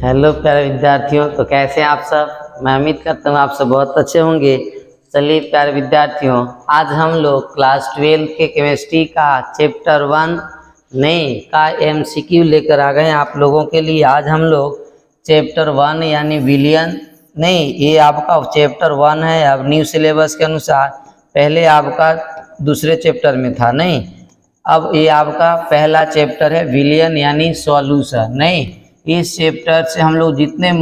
Hello प्यारे विद्यार्थियों, तो कैसे हैं आप सब। मैं उम्मीद करता हूँ आप सब बहुत अच्छे होंगे। चलिए प्यारे विद्यार्थियों, आज हम लोग क्लास 12 के केमिस्ट्री का चैप्टर 1 नहीं का एमसीक्यू लेकर आ गए हैं आप लोगों के लिए। आज हम लोग चैप्टर 1 यानी विलियन नहीं, ये आपका चैप्टर 1 है। अब न्यू सिलेबस के अनुसार पहले आपका दूसरे चैप्टर में था नहीं, अब ये आपका पहला चैप्टर है विलियन यानी सॉल्यूशन नहीं। इस चैप्टर से हम लोग जितने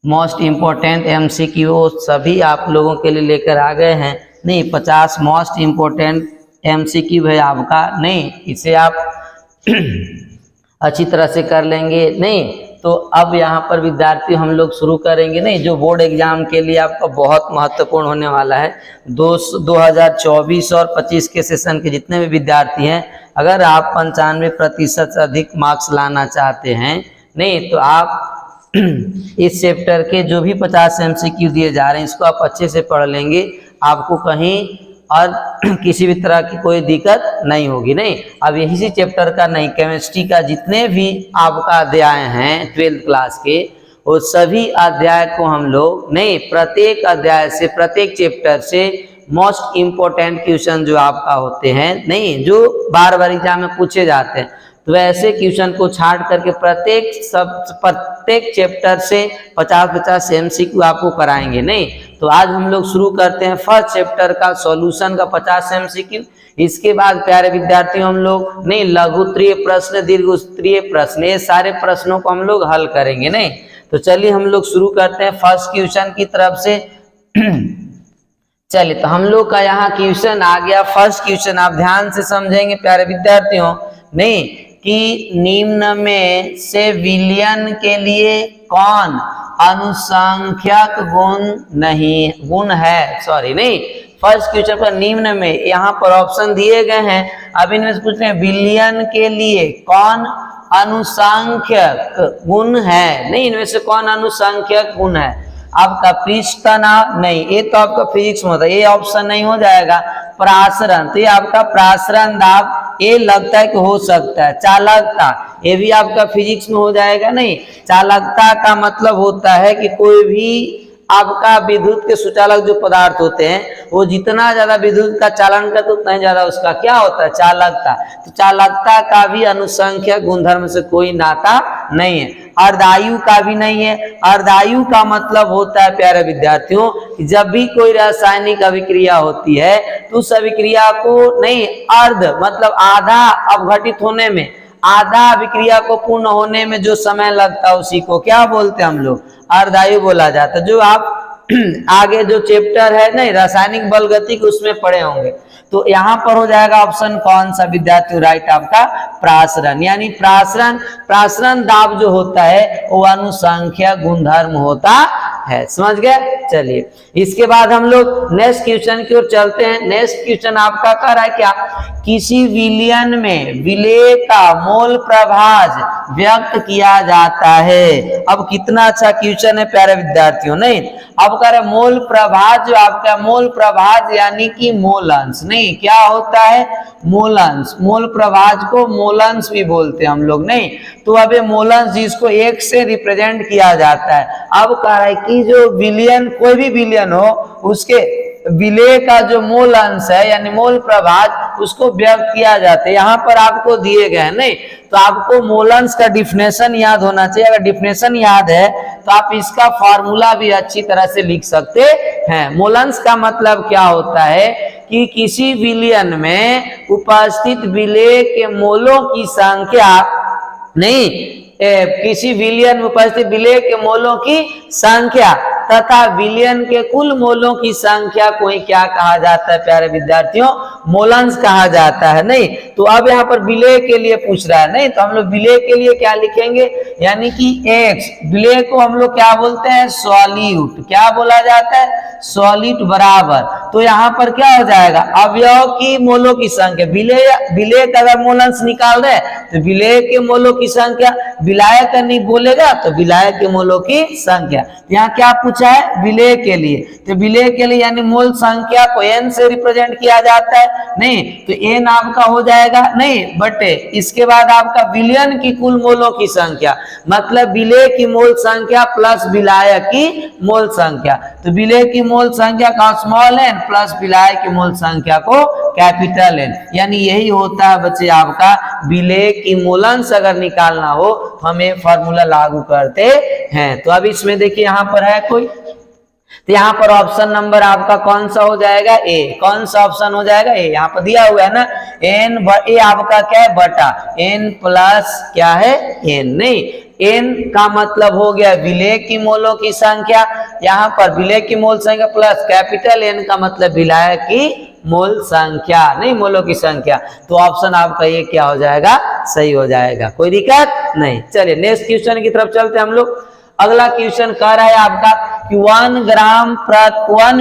मोस्ट इम्पोर्टेंट एमसीक्यू सभी आप लोगों के लिए लेकर आ गए हैं नहीं। 50 मोस्ट इम्पोर्टेंट एमसीक्यू है आपका नहीं, इसे आप अच्छी तरह से कर लेंगे नहीं। तो अब यहाँ पर विद्यार्थी हम लोग शुरू करेंगे नहीं, जो बोर्ड एग्जाम के लिए आपका बहुत महत्वपूर्ण होने वाला है। 2024 और 25 के सेशन के जितने भी विद्यार्थी हैं, अगर आप 95% से अधिक मार्क्स लाना चाहते हैं नहीं, तो आप इस चैप्टर के जो भी 50 एमसीक्यू दिए जा रहे हैं इसको आप अच्छे से पढ़ लेंगे, आपको कहीं और किसी भी तरह की कोई दिक्कत नहीं होगी नहीं। अब यही चैप्टर का नहीं, केमिस्ट्री का जितने भी आपका अध्याय हैं 12th क्लास के, वो सभी अध्याय को हम लोग नहीं, प्रत्येक अध्याय से प्रत्येक चैप्टर से मोस्ट इम्पोर्टेंट क्वेश्चन जो आपका होते हैं नहीं, जो बार बार एग्जाम में पूछे जाते हैं, तो ऐसे क्वेश्चन को छाट करके प्रत्येक चैप्टर से 50-50 एमसीक्यू आपको कराएंगे नहीं। तो आज हम लोग शुरू करते हैं फर्स्ट चैप्टर का सॉल्यूशन का 50 एमसीक्यू। इसके बाद प्यारे विद्यार्थियों हम लोग नहीं, लघु उत्तरीय प्रश्न, दीर्घ उत्तरीय प्रश्न, ये सारे प्रश्नों को हम लोग हल करेंगे नहीं। तो चलिए हम लोग शुरू करते हैं फर्स्ट क्वेश्चन की तरफ से। चलिए, तो हम लोग का यहाँ क्वेश्चन आ गया। फर्स्ट क्वेश्चन आप ध्यान से समझेंगे प्यारे विद्यार्थियों नहीं, कि निम्न में से विलियन के लिए कौन अनुसंख्यक गुण है नहीं। फर्स्ट क्वेश्चन पर निम्न में यहाँ पर ऑप्शन दिए गए हैं, अब इनमें से पूछ रहे हैं विलियन के लिए कौन अनुसंख्यक गुण है नहीं, इनमें से कौन अनुसंख्यक गुण है। आपका पृष्ठ तनाव नहीं, ये तो आपका फिजिक्स में होता है, ये ऑप्शन नहीं हो जाएगा। प्रासरण, तो ये आपका प्रासरण दाब, ये लगता है कि हो सकता है। चालकता, ये भी आपका फिजिक्स में हो जाएगा नहीं। चालकता का मतलब होता है कि कोई भी आपका विद्युत के सुचालक जो पदार्थ होते हैं, वो जितना ज्यादा विद्युत का चालन करते उतना ही ज्यादा उसका क्या होता है, चालकता। तो चालकता का भी अनुसंख्यक गुणधर्म से कोई नाता नहीं है। अर्धायु का भी नहीं है। अर्धायु का मतलब होता है प्यारे विद्यार्थियों, जब भी कोई रासायनिक अभिक्रिया होती है तो उस अभिक्रिया को नहीं, अर्ध मतलब आधा अपघटित होने में, आधा अभिक्रिया को पूर्ण होने में जो समय लगता है उसी को क्या बोलते हैं हम लोग, अर्धायु बोला जाता है। जो आप आगे जो चैप्टर है नहीं रासायनिक बल गति के, उसमें पढ़े होंगे। तो यहाँ पर हो जाएगा ऑप्शन कौन सा विद्यार्थी, राइट आपका प्रासरण। यानी प्रासरण दाब जो होता है वो अनुसंख्यक गुणधर्म होता है, समझ गए। चलिए इसके बाद हम लोग नेक्स्ट क्वेश्चन की ओर चलते हैं। नेक्स्ट क्वेश्चन आपका कह रहा है क्या, किसी विलियन में विलेय का मोल प्रभाज व्यक्त किया जाता है। अब कितना अच्छा क्वेश्चन है प्यारे विद्यार्थियों नहीं। अब कह रहे मोल प्रभाज, जो आपका मोल प्रभाज यानी कि मोलंश नहीं, क्या होता है मोलंश। मोल प्रभाज को मोलंश भी बोलते हैं हम लोग नहीं। तो अब ये मोलंश जिसको 1 से रिप्रेजेंट किया जाता है। अब कह रहा है कि जो विलियन, कोई भी विलियन हो, उसके विलेय का जो मोल अंश है यानी मोल प्रभाज, उसको व्यक्त किया जाता है। यहाँ पर आपको दिए गए नहीं, तो आपको मोल अंश का डिफिनेशन याद होना चाहिए। अगर डिफिनेशन याद है तो आप इसका फॉर्मूला भी अच्छी तरह से लिख सकते हैं। मोल अंश का मतलब क्या होता है कि किसी विलियन में उपस्थित विलेय के मोलों की संख्या नहीं, किसी विलियन में उपस्थित विलेय के मोलों की संख्या तथा विलियन के कुल मोलों की संख्या को ही क्या कहा जाता है प्यारे विद्यार्थियों, मोलंश कहा जाता है नहीं। तो अब यहाँ पर विलेय के लिए पूछ रहा है नहीं, तो हम लोग विलेय के लिए क्या लिखेंगे, यानी कि एक्स, विलेय को हम लोग क्या बोलते हैं, सॉल्यूट। क्या बोला जाता है, सॉल्यूट बराबर। तो यहाँ पर क्या हो जाएगा, अवयव की मोलों की संख्या, विलेय का अगर मोलंश निकाल रहे तो विलेय के मोलों की संख्या, विलायक का नहीं बोलेगा तो विलायक के मोलों की संख्या। यहाँ क्या पूछा है, विलेय के लिए। तो विलेय के लिए यानी मोल संख्या को n से रिप्रेजेंट किया जाता है। नहीं, तो एन आपका हो जाएगा नहीं बटे इसके बाद आपका विलयन की कुल मोलों की संख्या, मतलब विलेय की मोल संख्या प्लस विलायक की मोल संख्या। तो विलेय की मोल संख्या का स्मॉल एन प्लस विलायक की मोल संख्या को कैपिटल एन, यानी यही होता है बच्चे आपका विलेय की मोलंश अगर निकालना हो तो हम ये फॉर्मूला लागू करते हैं। तो अब इसमें देखिए यहाँ पर है कोई, तो यहाँ पर ऑप्शन नंबर आपका कौन सा हो जाएगा, ए। कौन सा ऑप्शन हो जाएगा, ए। यहाँ पर दिया हुआ है ना एन, ए आपका क्या है बटा एन प्लस क्या है एन, नहीं एन का मतलब हो गया विलेय की मोलों की संख्या, यहाँ पर विलेय की मोल संख्या प्लस कैपिटल एन का मतलब विलायक की मोल संख्या, नहीं मोलों की संख्या। तो ऑप्शन आपका ये क्या हो जाएगा, सही हो जाएगा, कोई दिक्कत नहीं। चलिए नेक्स्ट क्वेश्चन की तरफ चलते हैं हम लोग। अगला क्वेश्चन कह रहा है आपका कि 1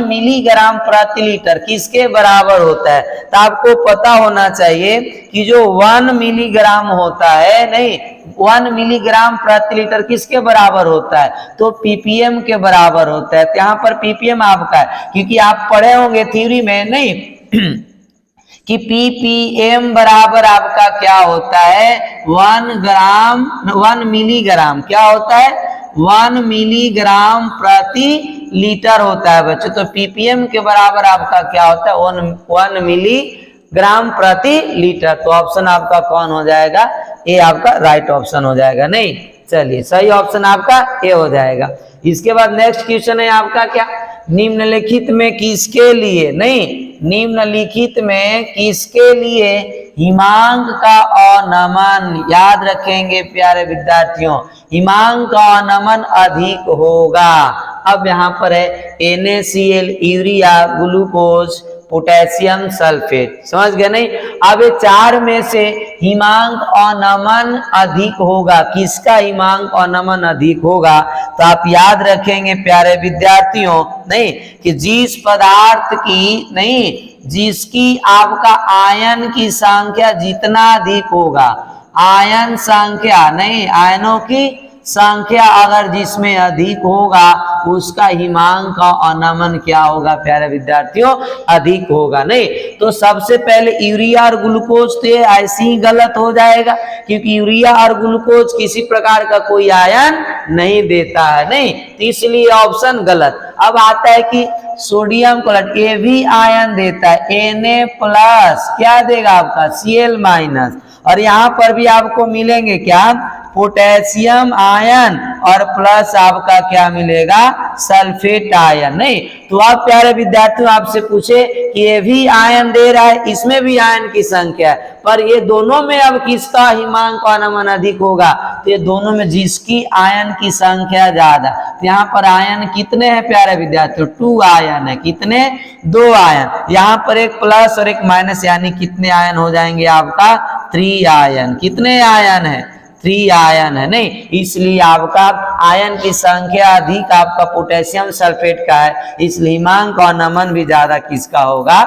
मिलीग्राम प्रति लीटर किसके बराबर होता है। तो आपको पता होना चाहिए कि जो 1 मिलीग्राम होता है, नहीं 1 मिलीग्राम प्रति लीटर किसके बराबर होता है, तो पीपीएम के बराबर होता है। तो यहाँ पर पीपीएम आपका है, क्योंकि आप पढ़े होंगे थ्योरी में नहीं कि पीपीएम बराबर आपका क्या होता है 1 मिलीग्राम क्या होता है 1 मिलीग्राम प्रति लीटर होता है बच्चों। तो पीपीएम के बराबर आपका क्या होता है 1 मिलीग्राम प्रति लीटर। तो ऑप्शन आपका कौन हो जाएगा, ए आपका राइट ऑप्शन हो जाएगा, नहीं चलिए सही ऑप्शन आपका ए हो जाएगा। इसके बाद नेक्स्ट क्वेश्चन है आपका क्या, निम्नलिखित में किसके लिए, नहीं निम्नलिखित में किसके लिए हिमांक का अनमन, याद रखेंगे प्यारे विद्यार्थियों, हिमांक का अनमन अधिक होगा। अब यहाँ पर है NaCl, urea, glucose, potassium sulphate, समझ गए नहीं। अब ये चार में से हिमांक अनमन अधिक होगा, किसका हिमांक अनमन अधिक होगा। तो आप याद रखेंगे प्यारे विद्यार्थियों नहीं कि जिस पदार्थ की नहीं जिसकी आपका आयन की संख्या जितना अधिक होगा, आयन संख्या नहीं आयनों की संख्या अगर जिसमें अधिक होगा उसका हिमांक का अनमन क्या होगा प्यारे विद्यार्थियों, अधिक होगा। नहीं तो सबसे पहले यूरिया और ग्लूकोज तो ऐसे ही गलत हो जाएगा, क्योंकि यूरिया और ग्लूकोज किसी प्रकार का कोई आयन नहीं देता है, नहीं तो इसलिए ऑप्शन गलत। अब आता है कि सोडियम क्लोराइड, ये भी आयन देता है, Na+ क्या देगा आपका Cl-, और यहाँ पर भी आपको मिलेंगे क्या पोटेशियम आयन और प्लस आपका क्या मिलेगा सल्फेट आयन। नहीं तो आप प्यारे विद्यार्थियों आपसे पूछे कि ये भी आयन दे रहा है, इसमें भी आयन की संख्या है, पर ये दोनों में अब किसका हिमांक का अनमन अधिक होगा, तो ये दोनों में जिसकी आयन की संख्या ज्यादा। तो यहाँ पर आयन कितने हैं प्यारे विद्यार्थियों, 2 आयन है, कितने 2 आयन, यहाँ पर एक प्लस और एक माइनस, यानी कितने आयन हो जाएंगे आपका 3 आयन, कितने आयन है 3 आयन है। नहीं इसलिए आपका आयन की संख्या अधिक आपका पोटेशियम सल्फेट का है, इसलिए हिमांक का अनमन भी ज्यादा किसका होगा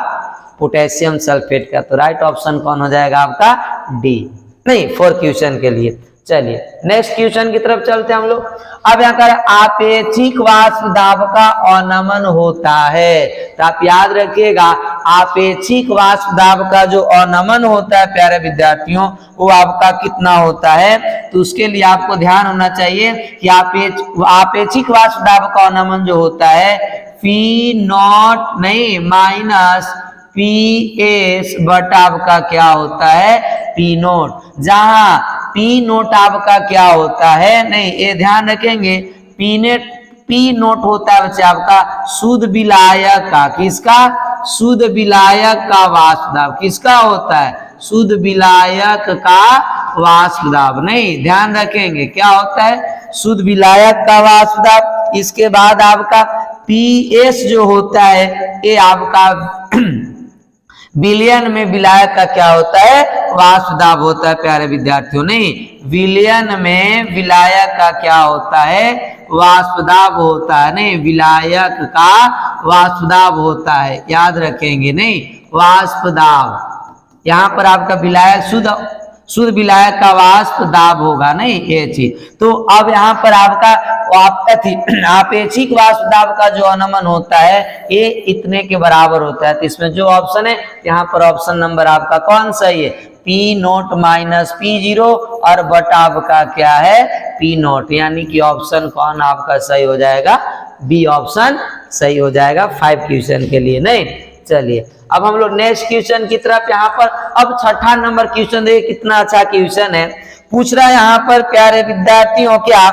पोटेशियम सल्फेट का। तो राइट ऑप्शन कौन हो जाएगा आपका डी, नहीं 4 क्वेश्चन के लिए। चलिए नेक्स्ट क्वेश्चन की तरफ चलते हैं हम लोग। अब यहाँ कर आपेक्षिक वाष्प दाब का अनमन होता है, तो आप याद रखिएगा आपेक्षिक वाष्प दाब का जो अनमन होता है प्यारे विद्यार्थियों वो आपका कितना होता है। तो उसके लिए आपको ध्यान होना चाहिए कि आपेक्षिक वाष्प दाब का अनमन जो होता है P0 नहीं माइनस PS बटा आपका क्या होता है P0, जहां P0 आपका क्या होता है, नहीं ये ध्यान रखेंगे P0 होता है बच्चे आपका शुद्ध विलायक का, किसका शुद्ध विलायक का वाष्प दाब, किसका होता है शुद्ध विलायक का वाष्प दाब। नहीं ध्यान रखेंगे क्या होता है शुद्ध विलायक का वाष्प दाब। इसके बाद आपका PS जो होता है ये आपका विलयन में विलायक का क्या होता है वाष्प दाब होता है प्यारे विद्यार्थियों। नहीं विलयन में विलायक का क्या होता है वाष्प दाब होता है, नहीं विलायक का वाष्प दाब होता है, याद रखेंगे नहीं वाष्प दाब। यहाँ पर आपका विलायक शुद्ध शुद्ध विलायक का वाष्प दाब होगा, नहीं ये चीज। तो अब यहाँ पर आपेक्षिक वाष्प दाब का जो अनुमान होता है ये इतने के बराबर होता है। तो इसमें जो ऑप्शन है यहाँ पर ऑप्शन नंबर आपका कौन सही है, P0 माइनस P0 और बटा आपका क्या है P0, यानी कि ऑप्शन कौन आपका सही हो जाएगा, बी ऑप्शन सही हो जाएगा 5 क्वेश्चन के लिए। नहीं, चलिए अब हम लोग नेक्स्ट क्वेश्चन की तरफ यहाँ पर अब छठा नंबर क्वेश्चन देखिए कितना अच्छा क्वेश्चन है। पूछ रहा है यहाँ पर प्यारे विद्यार्थियों क्या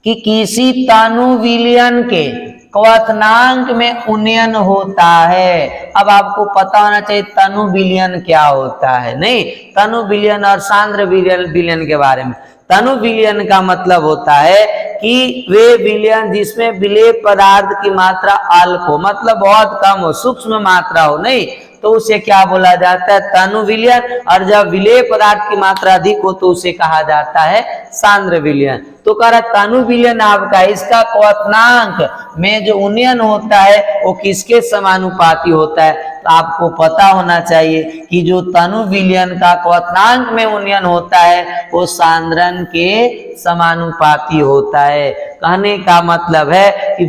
कि किसी तनु विलयन के क्वथनांक में उन्नयन होता है। अब आपको पता होना चाहिए तनु विलयन क्या होता है, नहीं तनु विलयन और सांद्र विलयन के बारे में। तनु विलयन का मतलब होता है कि वे विलयन जिसमें विलेय पदार्थ की मात्रा अल्प हो, मतलब बहुत कम हो, सूक्ष्म मात्रा हो, नहीं तो उसे क्या बोला जाता है, तनु विलयन। और जब विलेय पदार्थ की मात्रा अधिक हो तो उसे कहा जाता है सांद्र विलयन। तो कह रहा तनु विलयन आपका इसका क्वथनांक में जो उन्नयन होता है वो किसके समानुपाती होता है। तो आपको पता होना चाहिए कि जो तनु विलयन का क्वथनांक में उन्नयन होता है वो सांद्रण के समानुपाती होता है। कहने का मतलब है कि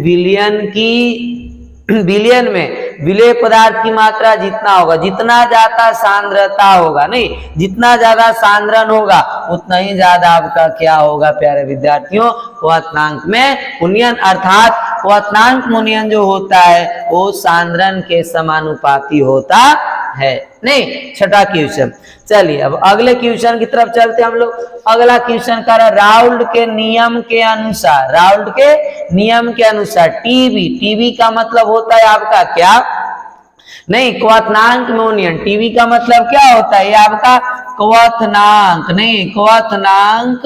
विलयन में विलेय पदार्थ की मात्रा जितना होगा, जितना ज्यादा सांद्रता होगा, नहीं जितना ज्यादा सांद्रण होगा उतना ही ज्यादा आपका क्या होगा प्यारे विद्यार्थियों, क्वथनांक में उन्नयन। अर्थात क्वथनांक में उन्नयन जो होता है वो सांद्रण के समानुपाती होता है। नहीं, छठा क्वेश्चन। चलिए अब अगले क्वेश्चन की तरफ चलते हम लोग। अगला क्वेश्चन कर राउल्ट के नियम के अनुसार, राउल्ट के नियम के अनुसार टीवी का मतलब होता है आपका क्या, नहीं क्वथनांक में उन्नयन। टीवी का मतलब क्या होता है, ये आपका क्वथनांक, नहीं क्वथनांक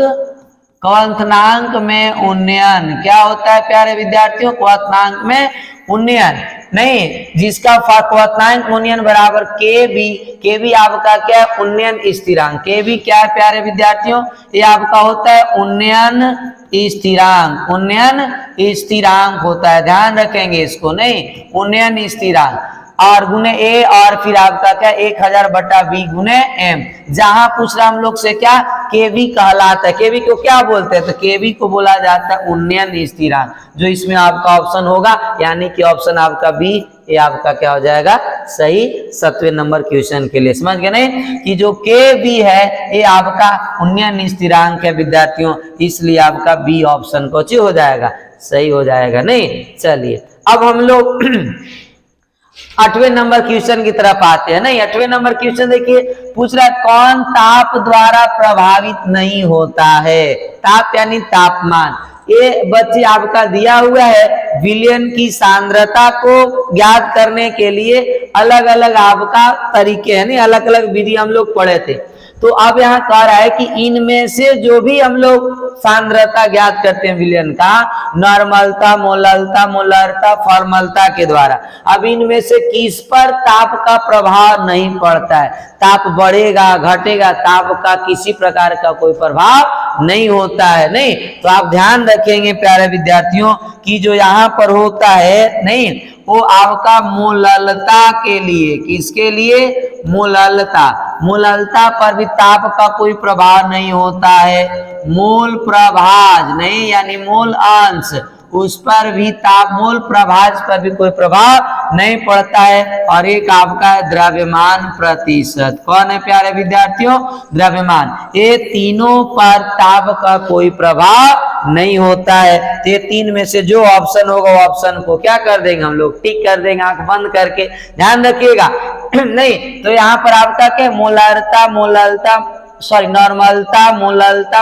में उन्नयन क्या होता है प्यारे विद्यार्थियों, क्वथनांक में उन्नयन, नहीं जिसका क्वथनांक उन्नयन बराबर के बी आपका क्या है उन्नयन स्थिरांक। के बी क्या है प्यारे विद्यार्थियों, ये आपका होता है उन्नयन स्थिरांक होता है, ध्यान रखेंगे इसको, नहीं उन्नयन स्थिरांक। और गुने ए और फिर आपका क्या 1000 बटा बी गुने एम। जहां पूछ रहा हम लोग से क्या केवी कहलाता है, केवी को क्या बोलते हैं, तो केवी को बोला जाता है उन्नयन स्थिरांक। जो इसमें आपका ऑप्शन होगा यानी कि ऑप्शन आपका बी, ये आपका क्या हो जाएगा सही 7वें नंबर क्वेश्चन के लिए। समझ गए नहीं कि जो के बी है ये आपका उन्नयन स्थिरांक है विद्यार्थियों, इसलिए आपका बी ऑप्शन को हो जाएगा सही हो जाएगा। नहीं, चलिए अब हम लोग 8वें नंबर क्वेश्चन की तरफ आते हैं। नहीं 8वें नंबर क्वेश्चन देखिए, पूछ रहा है कौन ताप द्वारा प्रभावित नहीं होता है। ताप यानी तापमान। ये बच्चे आपका दिया हुआ है विलयन की सांद्रता को ज्ञात करने के लिए अलग अलग आपका तरीके है, नहीं अलग अलग विधि हम लोग पढ़े थे। तो अब यहाँ कह रहा है कि इनमें से जो भी हम लोग सांद्रता ज्ञात करते हैं विलयन का, नॉर्मलता, मोलरता, फॉर्मलता के द्वारा, अब इनमें से किस पर ताप का प्रभाव नहीं पड़ता है। ताप बढ़ेगा घटेगा, ताप का किसी प्रकार का कोई प्रभाव नहीं होता है। नहीं तो आप ध्यान रखेंगे प्यारे विद्यार्थियों कि जो यहाँ पर होता है नहीं वो आपका मोललता के लिए, किसके लिए, मोललता पर भी ताप का कोई प्रभाव नहीं होता है। मोल प्रभाज नहीं यानी मोल अंश, उस पर भी ताप, मोल प्रभाज पर भी कोई प्रभाव नहीं पड़ता है। और एक आपका है द्रव्यमान प्रतिशत। कौन है प्यारे विद्यार्थियों, द्रव्यमान। ये तीनों पर ताप का कोई प्रभाव नहीं होता है। तो ये तीन में से जो ऑप्शन होगा वो ऑप्शन को क्या कर देंगे हम लोग, टिक कर देंगे आंख बंद करके, ध्यान रखिएगा। नहीं तो यहाँ पर आपका क्या मोलरता, नॉर्मलता,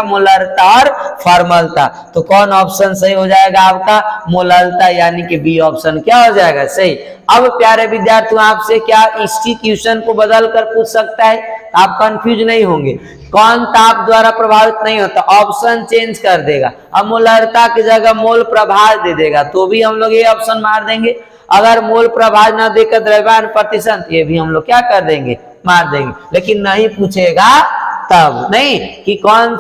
मोलरता और फॉर्मलता। तो कौन ऑप्शन सही हो जाएगा आपका, मोललता, यानी कि बी ऑप्शन क्या हो जाएगा सही। अब प्यारे विद्यार्थियों आपसे क्या इसी क्वेश्चन को बदल कर पूछ सकता है, आप कंफ्यूज नहीं होंगे। कौन ताप द्वारा प्रभावित नहीं होता, ऑप्शन चेंज कर देगा। अब मोलरता की जगह मोल प्रभाज दे देगा तो भी हम लोग ये ऑप्शन मार देंगे। अगर मोल प्रभाज न देकर द्रव्यमान प्रतिशत, ये भी हम लोग क्या कर देंगे, मार देंगे। लेकिन नहीं पूछेगा तब नहीं कि कौन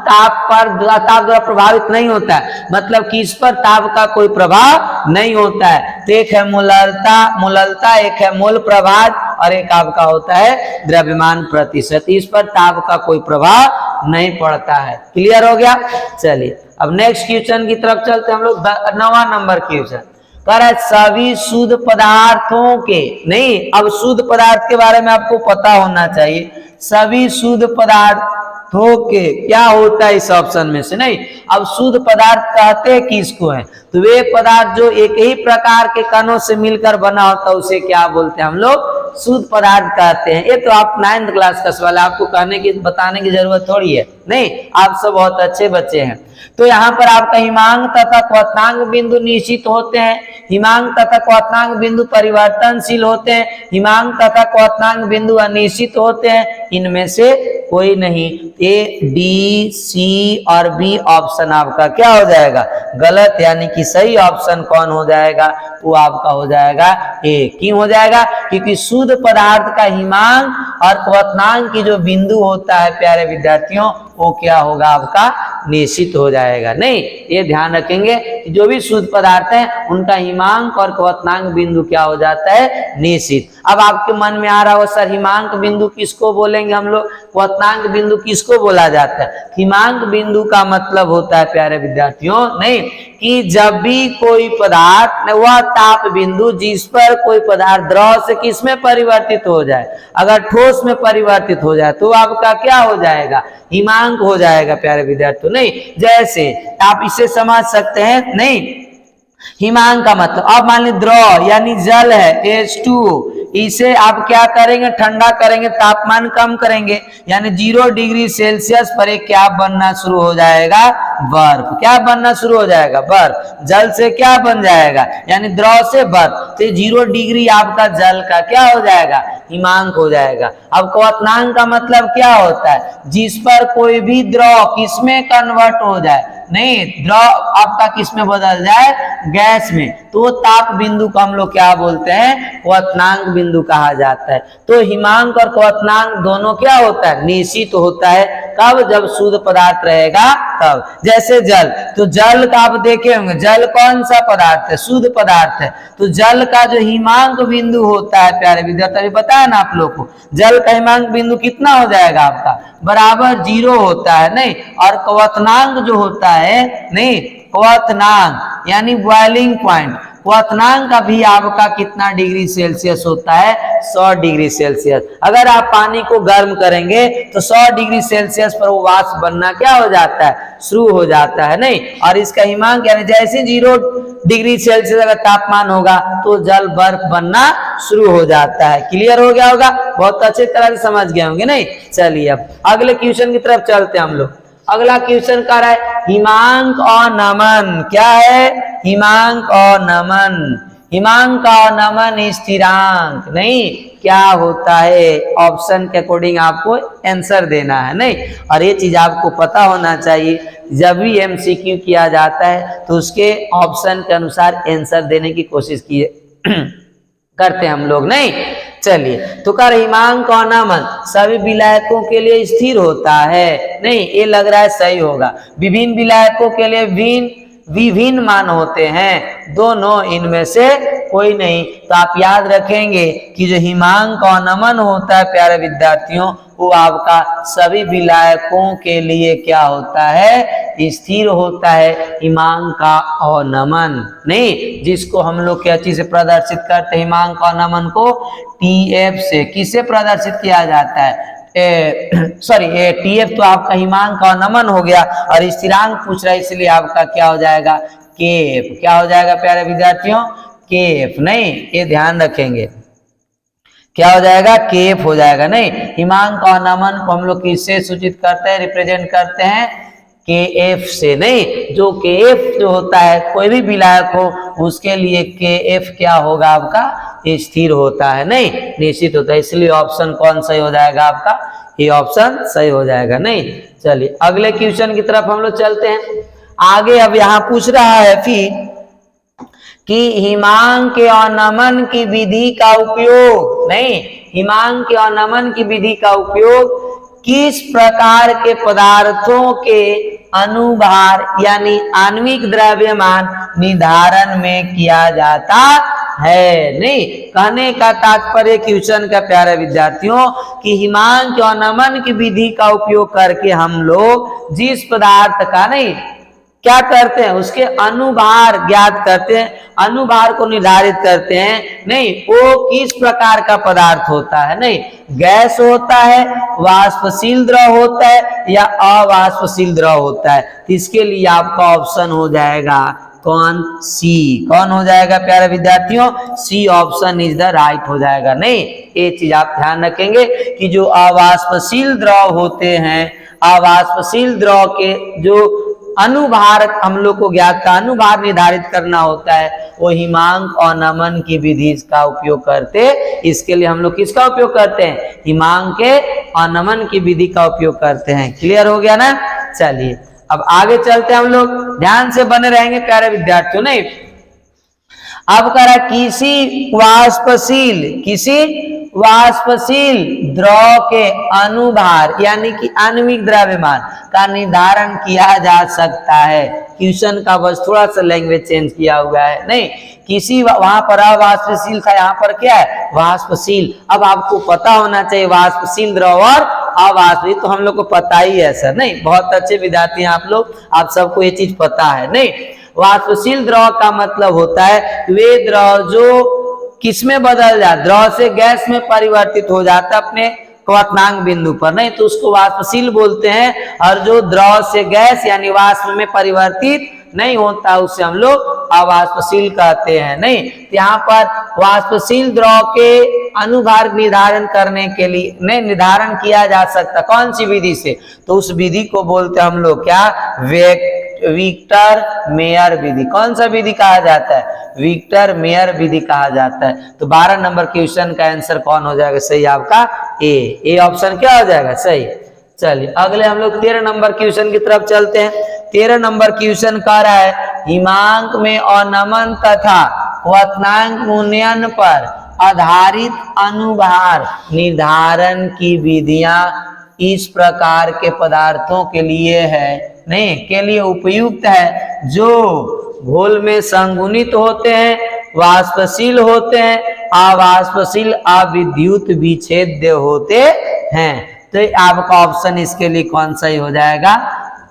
ताप द्वारा प्रभावित नहीं होता है, मतलब किस पर ताप का कोई प्रभाव नहीं होता है। तो एक है मोललता, एक है मोल प्रभाज और एक आपका होता है द्रव्यमान प्रतिशत। इस पर ताप का कोई प्रभाव नहीं पड़ता है। क्लियर हो गया। चलिए अब नेक्स्ट क्वेश्चन की तरफ चलते हैं हम लोग। 9वां नंबर क्वेश्चन कह रहा है सभी शुद्ध पदार्थों के, नहीं अब शुद्ध पदार्थ के बारे में आपको पता होना चाहिए। सभी शुद्ध पदार्थों के क्या होता है इस ऑप्शन में से, नहीं अब शुद्ध पदार्थ कहते किसको है, तो वे पदार्थ जो एक ही प्रकार के कणों से मिलकर बना होता है उसे क्या बोलते हैं हम लोग, शुद्ध पदार्थ कहते हैं। ये तो आप 9th क्लास का सवाल है, आपको कहने की बताने की जरूरत थोड़ी है, नहीं आप सब बहुत अच्छे बच्चे हैं। तो यहाँ पर आपका हिमांक तथा क्वथनांक बिंदु निश्चित होते हैं, हिमांक तथा क्वथनांक बिंदु परिवर्तनशील होते हैं, हिमांक तथा क्वथनांक बिंदु अनिश्चित होते हैं, इनमें से कोई नहीं। ए डी सी और बी ऑप्शन आपका क्या हो जाएगा, गलत, यानी कि सही ऑप्शन कौन हो जाएगा, वो आपका हो जाएगा ए। क्यों हो जाएगा, क्योंकि शुद्ध पदार्थ का हिमांक और क्वथनांक की जो बिंदु होता है प्यारे विद्यार्थियों वो क्या होगा आपका निश्चित हो जाएगा। नहीं ये ध्यान रखेंगे कि जो भी शुद्ध पदार्थ है उनका हिमांक और क्वथनांक बिंदु क्या हो जाता है निश्चित। अब आपके मन में आ रहा हो सर हिमांक बिंदु किसको बोलेंगे हम लोग, क्वथनांक बिंदु किसको बोला जाता है। हिमांक बिंदु का मतलब होता है प्यारे विद्यार्थियों, नहीं कि जब भी कोई पदार्थ वह ताप बिंदु जिस पर कोई पदार्थ द्रव से किस में परिवर्तित हो जाए, अगर ठोस में परिवर्तित हो जाए तो आपका क्या हो जाएगा, हिमांक हो जाएगा प्यारे विद्यार्थियों। नहीं जैसे आप इसे समझ सकते हैं, नहीं हिमांक का मतलब आप मान लीजिए द्रव यानी जल है H2, इसे आप क्या करेंगे, ठंडा करेंगे, तापमान कम करेंगे, यानी 0 डिग्री सेल्सियस पर एक क्या बनना शुरू हो जाएगा, बर्फ। क्या बनना शुरू हो जाएगा, बर्फ। जल से क्या बन जाएगा, यानी द्रव से बर्फ, तो 0 डिग्री आपका जल का क्या हो जाएगा, हिमांक हो जाएगा। अब क्वथनांक का मतलब क्या होता है, जिस पर कोई भी द्रव किसमें कन्वर्ट हो जाए, नहीं द्रव आपका किसमें बदल जाए, गैस में, तो ताप बिंदु को हम लोग क्या बोलते हैं, क्वथनांक बिंदु कहा जाता है। तो हिमांक और क्वथनांक दोनों क्या होता है, निश्चित होता है। कब, जब शुद्ध पदार्थ रहेगा तब। जैसे जल, तो जल का आप देखे होंगे, जल कौन सा पदार्थ है, शुद्ध पदार्थ है, तो जल का जो हिमांक बिंदु होता है प्यारे विद्यार्थी पता है ना आप लोग को, जल का हिमांक बिंदु कितना हो जाएगा आपका, बराबर 0 होता है। नहीं और क्वथनांक जो होता है, नहीं क्वथनांक यानी बॉइलिंग पॉइंट, क्वथनांक का भी आपका कितना डिग्री सेल्सियस होता है, 100 डिग्री सेल्सियस। अगर आप पानी को गर्म करेंगे तो 100 डिग्री सेल्सियस पर वो वाष्प बनना क्या हो जाता है, शुरू हो जाता है। नहीं और इसका हिमांक यानी जैसे 0 डिग्री सेल्सियस अगर तापमान होगा तो जल बर्फ बनना शुरू हो जाता है। क्लियर हो गया होगा, बहुत अच्छे तरह से समझ गए होंगे। नहीं चलिए अब अगले क्वेश्चन की तरफ चलते हैं हम लोग। अगला क्वेश्चन कह रहा है हिमांक और नमन, क्या है, हिमांक और नमन। हिमांक और नमन स्थिरांक, नहीं क्या होता है, ऑप्शन के अकॉर्डिंग आपको आंसर देना है। नहीं और ये चीज आपको पता होना चाहिए, जब भी MCQ किया जाता है तो उसके ऑप्शन के अनुसार आंसर देने की कोशिश की करते हैं हम लोग। नहीं चलिए तो कर हिमांक और नमन सभी विलायकों के लिए स्थिर होता है। नहीं ये लग रहा है सही होगा, विभिन्न विलायकों के लिए विभिन्न मान होते हैं, दोनों इनमें से कोई नहीं। तो आप याद रखेंगे कि जो हिमांक और नमन होता है प्यारे विद्यार्थियों वो आपका सभी विलायकों के लिए क्या होता है, स्थिर होता है, हिमांक का और नमन। नहीं जिसको हम लोग क्या चीज से प्रदर्शित करते हैं, हिमांक और नमन को TF से, किससे प्रदर्शित किया जाता है, सॉरी TF तो आपका हिमांक और नमन हो गया, और स्थिरांक पूछ रहा है इसलिए आपका क्या हो जाएगा, KF। क्या हो जाएगा प्यारे विद्यार्थियों, KF। नहीं ये ध्यान रखेंगे, क्या हो जाएगा, KF हो जाएगा। नहीं हिमांक और नमन को हम लोग किससे सूचित करते हैं, रिप्रेजेंट करते हैं KF से। नहीं जो KF जो होता है कोई भी विलायक हो उसके लिए KF क्या होगा आपका, स्थिर होता है, नहीं निश्चित होता है। इसलिए ऑप्शन कौन सही हो जाएगा आपका, ये ऑप्शन सही हो जाएगा। नहीं चलिए अगले क्वेश्चन की तरफ हम लोग चलते हैं आगे। अब यहाँ पूछ रहा है फिर कि हिमांक और नमन की विधि का उपयोग, नहीं हिमांक और नमन की विधि का उपयोग किस प्रकार के पदार्थों के अनुभार यानी आणविक द्रव्यमान निर्धारण में किया जाता है। नहीं, कहने का तात्पर्य क्वेश्चन का प्यारे विद्यार्थियों कि हिमांक और नमन की विधि का उपयोग करके हम लोग जिस पदार्थ का नहीं क्या करते हैं उसके अनुभार ज्ञात करते हैं, अनुभार को निर्धारित करते हैं। नहीं, वो किस प्रकार का पदार्थ होता है, नहीं गैस होता है, वाष्पशील द्रव होता है या अवाष्पशील द्रव होता है। तो इसके लिए आपका ऑप्शन हो जाएगा कौन, सी। कौन हो जाएगा प्यारे विद्यार्थियों, C option is the right हो जाएगा। नहीं, ये चीज आप ध्यान रखेंगे कि जो अवाष्पशील द्रव होते हैं, अवाष्पशील द्रव के जो अनुभार हम लोग को ज्ञात का अनुभार निर्धारित करना होता है, वो हिमांक और नमन की विधि का उपयोग करते। इसके लिए हम लोग किसका उपयोग करते हैं, हिमांक के और नमन की विधि का उपयोग करते हैं। क्लियर हो गया ना। चलिए अब आगे चलते हैं हम लोग, ध्यान से बने रहेंगे प्यारे विद्यार्थियों। नहीं, अब करा किसी वाष्पशील द्रव के अनुभार यानी कि आणविक द्रव्यमान का निर्धारण किया जा सकता है। क्वेश्चन का बस थोड़ा सा लैंग्वेज चेंज किया हुआ है। नहीं, किसी वहां पर अवाष्पशील था, यहाँ पर क्या है वाष्पशील। अब आपको पता होना चाहिए वाष्पशील द्रव और अवाष्पशील, तो हम लोग को पता ही है सर। नहीं, बहुत अच्छे विद्यार्थी हैं आप लोग, आप सबको ये चीज पता है। नहीं, वाष्पशील द्रव का मतलब होता है वे द्रव जो किसमें बदल जाए, द्रव से गैस में परिवर्तित हो जाता है अपने क्वथनांक बिंदु पर। नहीं, तो उसको वाष्पशील बोलते हैं। और जो द्रव से गैस यानी वाष्प में परिवर्तित नहीं होता उसे हम लोग अवाष्पशील कहते हैं। नहीं, यहाँ पर वाष्पशील द्रव के अनुभार निर्धारण करने के लिए नहीं निर्धारण किया जा सकता, कौन सी विधि से, तो उस विधि को बोलते हैं हम लोग क्या, विक्टर मेयर विधि। कौन सा विधि कहा जाता है, विक्टर मेयर विधि कहा जाता है। तो 12 नंबर क्वेश्चन का आंसर कौन हो जाएगा, सही आपका ए ऑप्शन क्या हो जाएगा सही। चलिए अगले हम लोग 13 नंबर क्वेश्चन की तरफ चलते हैं। 13 नंबर क्वेश्चन कह रहा है हिमांक में अनमन तथा क्वथनांक उन्नयन पर आधारित अनुभार निर्धारण की विधियां इस प्रकार के पदार्थों के लिए है, नहीं के लिए उपयुक्त है, जो घोल में संगुणित होते हैं, वाष्पशील होते हैं, अवाष्पशील अविद्युत विच्छेद्य होते हैं। तो आपका ऑप्शन इसके लिए कौन सा ही हो जाएगा,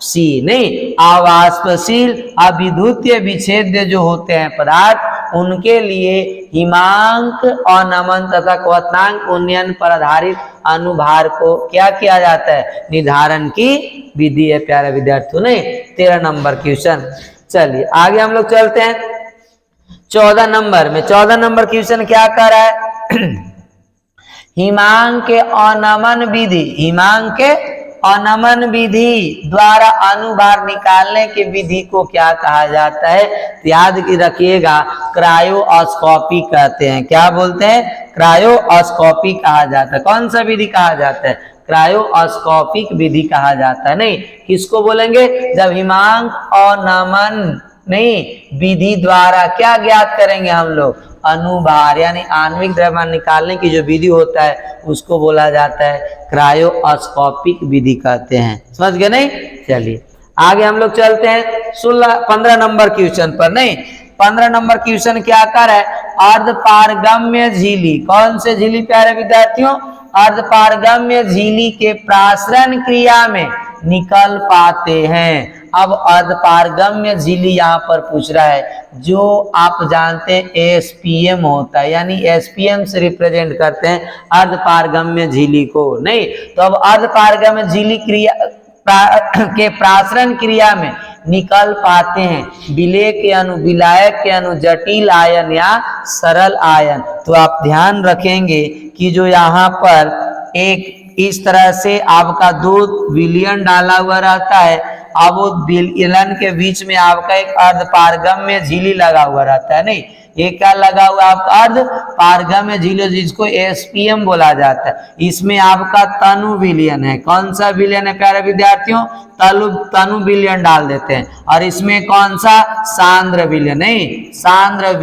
सी। नहीं, अवाष्पशील अविद्युतीय विच्छेद्य जो होते हैं पदार्थ, उनके लिए हिमांक और नमन तथा क्वथनांक उन्नयन पर आधारित अनुभार को क्या किया जाता है, निर्धारण की विधि है प्यारे विद्यार्थियों। नहीं, 13 नंबर क्वेश्चन। चलिए आगे हम लोग चलते हैं 14 नंबर में। 14 नंबर क्वेश्चन क्या कर रहा है हिमांक के अनमन विधि, हिमांक के अनमन विधि द्वारा अनुभार निकालने की विधि को क्या कहा जाता है, याद रखिएगा क्रायोस्कोपी कहते हैं। क्या बोलते हैं, क्रायोस्कोपी कहा जाता है। कौन सा विधि कहा जाता है, क्रायोस्कोपिक विधि कहा जाता है। नहीं, किसको बोलेंगे, जब हिमांक और नमन नहीं विधि द्वारा क्या ज्ञात करेंगे हम लोग, अनुभार यानी आणविक द्रव्यमान निकालने की जो विधि होता है उसको बोला जाता है क्रायोस्कोपिक विधि कहते हैं। समझ गए नहीं। चलिए आगे हम लोग चलते हैं 15 नंबर क्वेश्चन पर। नहीं, 15 नंबर क्वेश्चन क्या कर है, अर्धपारगम्य झिल्ली। कौन से झिल्ली प्यारे विद्यार्थियों, अर्धपारगम्य झिल्ली के प्रासरण क्रिया में निकल पाते हैं। अब अर्धपारगम्य झिल्ली यहाँ पर पूछ रहा है, जो आप जानते हैं एसपीएम होता है, यानी एसपीएम से रिप्रेजेंट करते हैं अर्धपारगम्य झिल्ली को। नहीं, तो अब अर्धपारगम्य झिल्ली क्रिया के प्रासरण क्रिया में निकल पाते हैं विलेय के अणु, विलायक के अणु, जटिल आयन या सरल आयन। तो आप ध्यान रखेंगे कि जो यहाँ पर एक इस तरह से आपका 2 विलयन डाला हुआ रहता है, अब वो विलयन के बीच में आपका एक अर्धपारगम्य झिल्ली लगा हुआ रहता है। नहीं, ये क्या लगा हुआ आपका अर्धपारगम्य झिल्ली, जिसको एसपीएम बोला जाता है। इसमें आपका तनु विलयन है। कौन सा विलयन है प्यारे विद्यार्थियों, तनु विलयन डाल देते हैं, और इसमें कौन सा सांद्र विलयन, नहीं सांद्र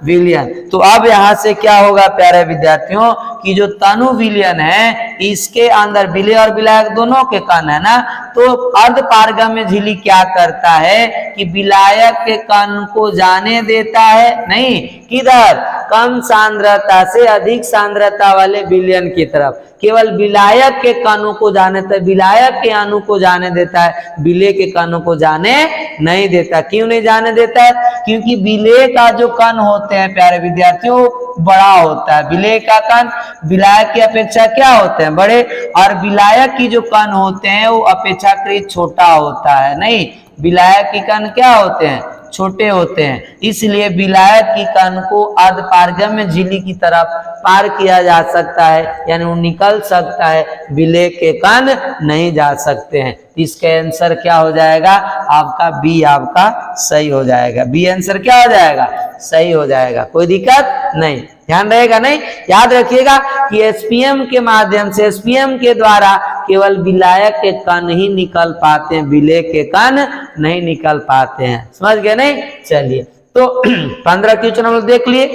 विलयन। तो अब यहां से क्या होगा प्यारे विद्यार्थियों कि जो तनु विलयन है इसके अंदर विलय और विलायक दोनों के कण है ना, तो अर्ध पारगम्य झिल्ली क्या करता है कि विलायक के कण को जाने देता है, नहीं किधर, कम सांद्रता से अधिक सांद्रता वाले विलयन की तरफ। केवल विलायक के कणों को जाने देता है, विलायक के अणु को जाने देता है, विलेय के कणों को जाने नहीं देता। क्यों नहीं जाने देता है? क्योंकि विलेय का जो कण होते हैं प्यारे विद्यार्थियों बड़ा होता है, विलेय का कण विलायक की अपेक्षा क्या होते हैं, बड़े, और विलायक की जो कण होते हैं वो अपेक्षाकृत छोटा होता है, नहीं विलायक के कण क्या होते हैं, छोटे होते हैं। इसलिए विलायक की कण को अर्ध पारगम्य झिल्ली की तरफ पार किया जा सकता है, यानी वो निकल सकता है, विलेय के कण नहीं जा सकते हैं। इसका आंसर क्या हो जाएगा आपका बी, आपका सही हो जाएगा। बी आंसर क्या हो जाएगा, सही हो जाएगा, कोई दिक्कत नहीं, ध्यान रहेगा। नहीं, याद रखिएगा कि एसपीएम के माध्यम से, एसपीएम के द्वारा केवल विलायक के कण ही निकल पाते हैं, विलेय के कण नहीं निकल पाते हैं, समझ गए नहीं। चलिए तो 15 क्वेश्चन हम लोग देख लिए,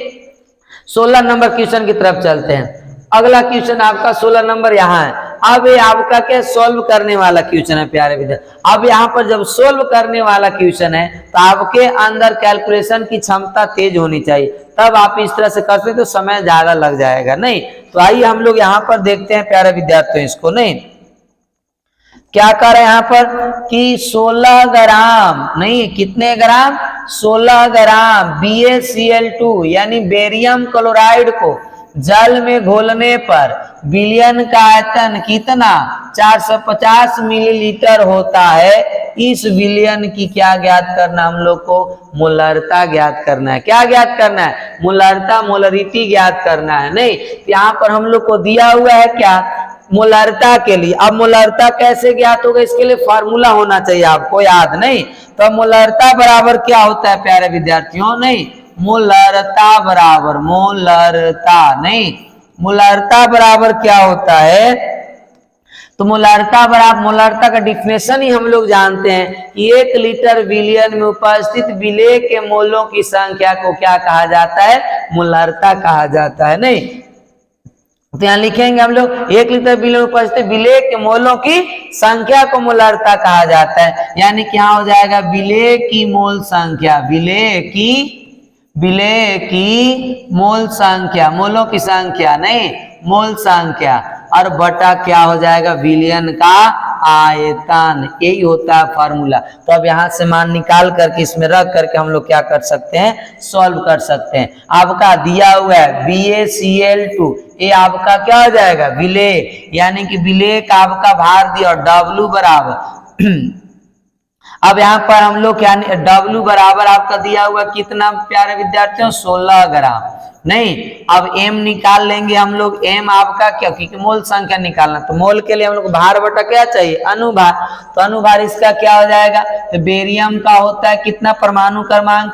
16 नंबर क्वेश्चन की तरफ चलते हैं। अगला क्वेश्चन आपका 16 नंबर यहाँ है। अब ये आपका क्या सॉल्व करने वाला क्वेश्चन है प्यारे विद्यार्थी। अब यहाँ पर जब सॉल्व करने वाला क्वेश्चन है तो आपके अंदर कैलकुलेशन की क्षमता तेज होनी चाहिए, तब आप इस तरह से करते तो समय ज्यादा लग जाएगा। नहीं तो आइए हम लोग यहाँ पर देखते हैं प्यारे विद्यार्थियों इसको। नहीं क्या कर रहे हैं यहाँ पर कि 16 ग्राम, नहीं कितने ग्राम, 16 ग्राम BaCl2 यानी बेरियम क्लोराइड को जल में घोलने पर विलयन का आयतन कितना 450 मिलीलीटर होता है। इस विलयन की क्या ज्ञात करना, हम लोग को मोलरता ज्ञात करना है। क्या ज्ञात करना है, मोलरता, मोलरिटी ज्ञात करना है। नहीं यहाँ पर हम लोग को दिया हुआ है क्या, मोलरता के लिए। अब मोलरता कैसे ज्ञात होगा, इसके लिए फार्मूला होना चाहिए आपको याद। नहीं तो मोलरता बराबर क्या होता है प्यारे विद्यार्थियों, नहीं मोलरता बराबर, मोलरता, नहीं मोलरता बराबर क्या होता है, तो मोलरता बराबर, मोलरता का डिफिनेशन ही हम लोग जानते हैं कि 1 लीटर विलयन में उपस्थित विलेय के मोलों की संख्या को क्या कहा जाता है, मोलरता कहा जाता है। नहीं तो यहाँ लिखेंगे हम लोग 1 लीटर विलयन में उपस्थित विलेय के मोलों की संख्या को मोलरता कहा जाता है। यानी क्या हो जाएगा, विलेय की मोल संख्या, विलेय की मोल संख्या, मोलों की संख्या, नहीं मोल संख्या, और बटा क्या हो जाएगा, विलयन का आयतन। यही होता है फार्मूला। तो अब यहाँ से मान निकाल करके इसमें रख करके हम लोग क्या कर सकते हैं, सॉल्व कर सकते हैं। आपका दिया हुआ है BaCl2, ये आपका क्या हो जाएगा, विलेय, यानी कि विलेय का आपका भार दिया W बराबर अब यहाँ पर हम लोग क्या, W बराबर आपका दिया हुआ कितना प्यारे विद्यार्थियों, 16 ग्राम। नहीं अब m निकाल लेंगे हम लोग, m आपका क्या, क्योंकि मोल संख्या निकालना, तो मोल के लिए हम लोग भार बटा क्या चाहिए, अनुभार। तो अनुभार इसका क्या हो जाएगा, तो बेरियम का होता है कितना, परमाणु क्रमांक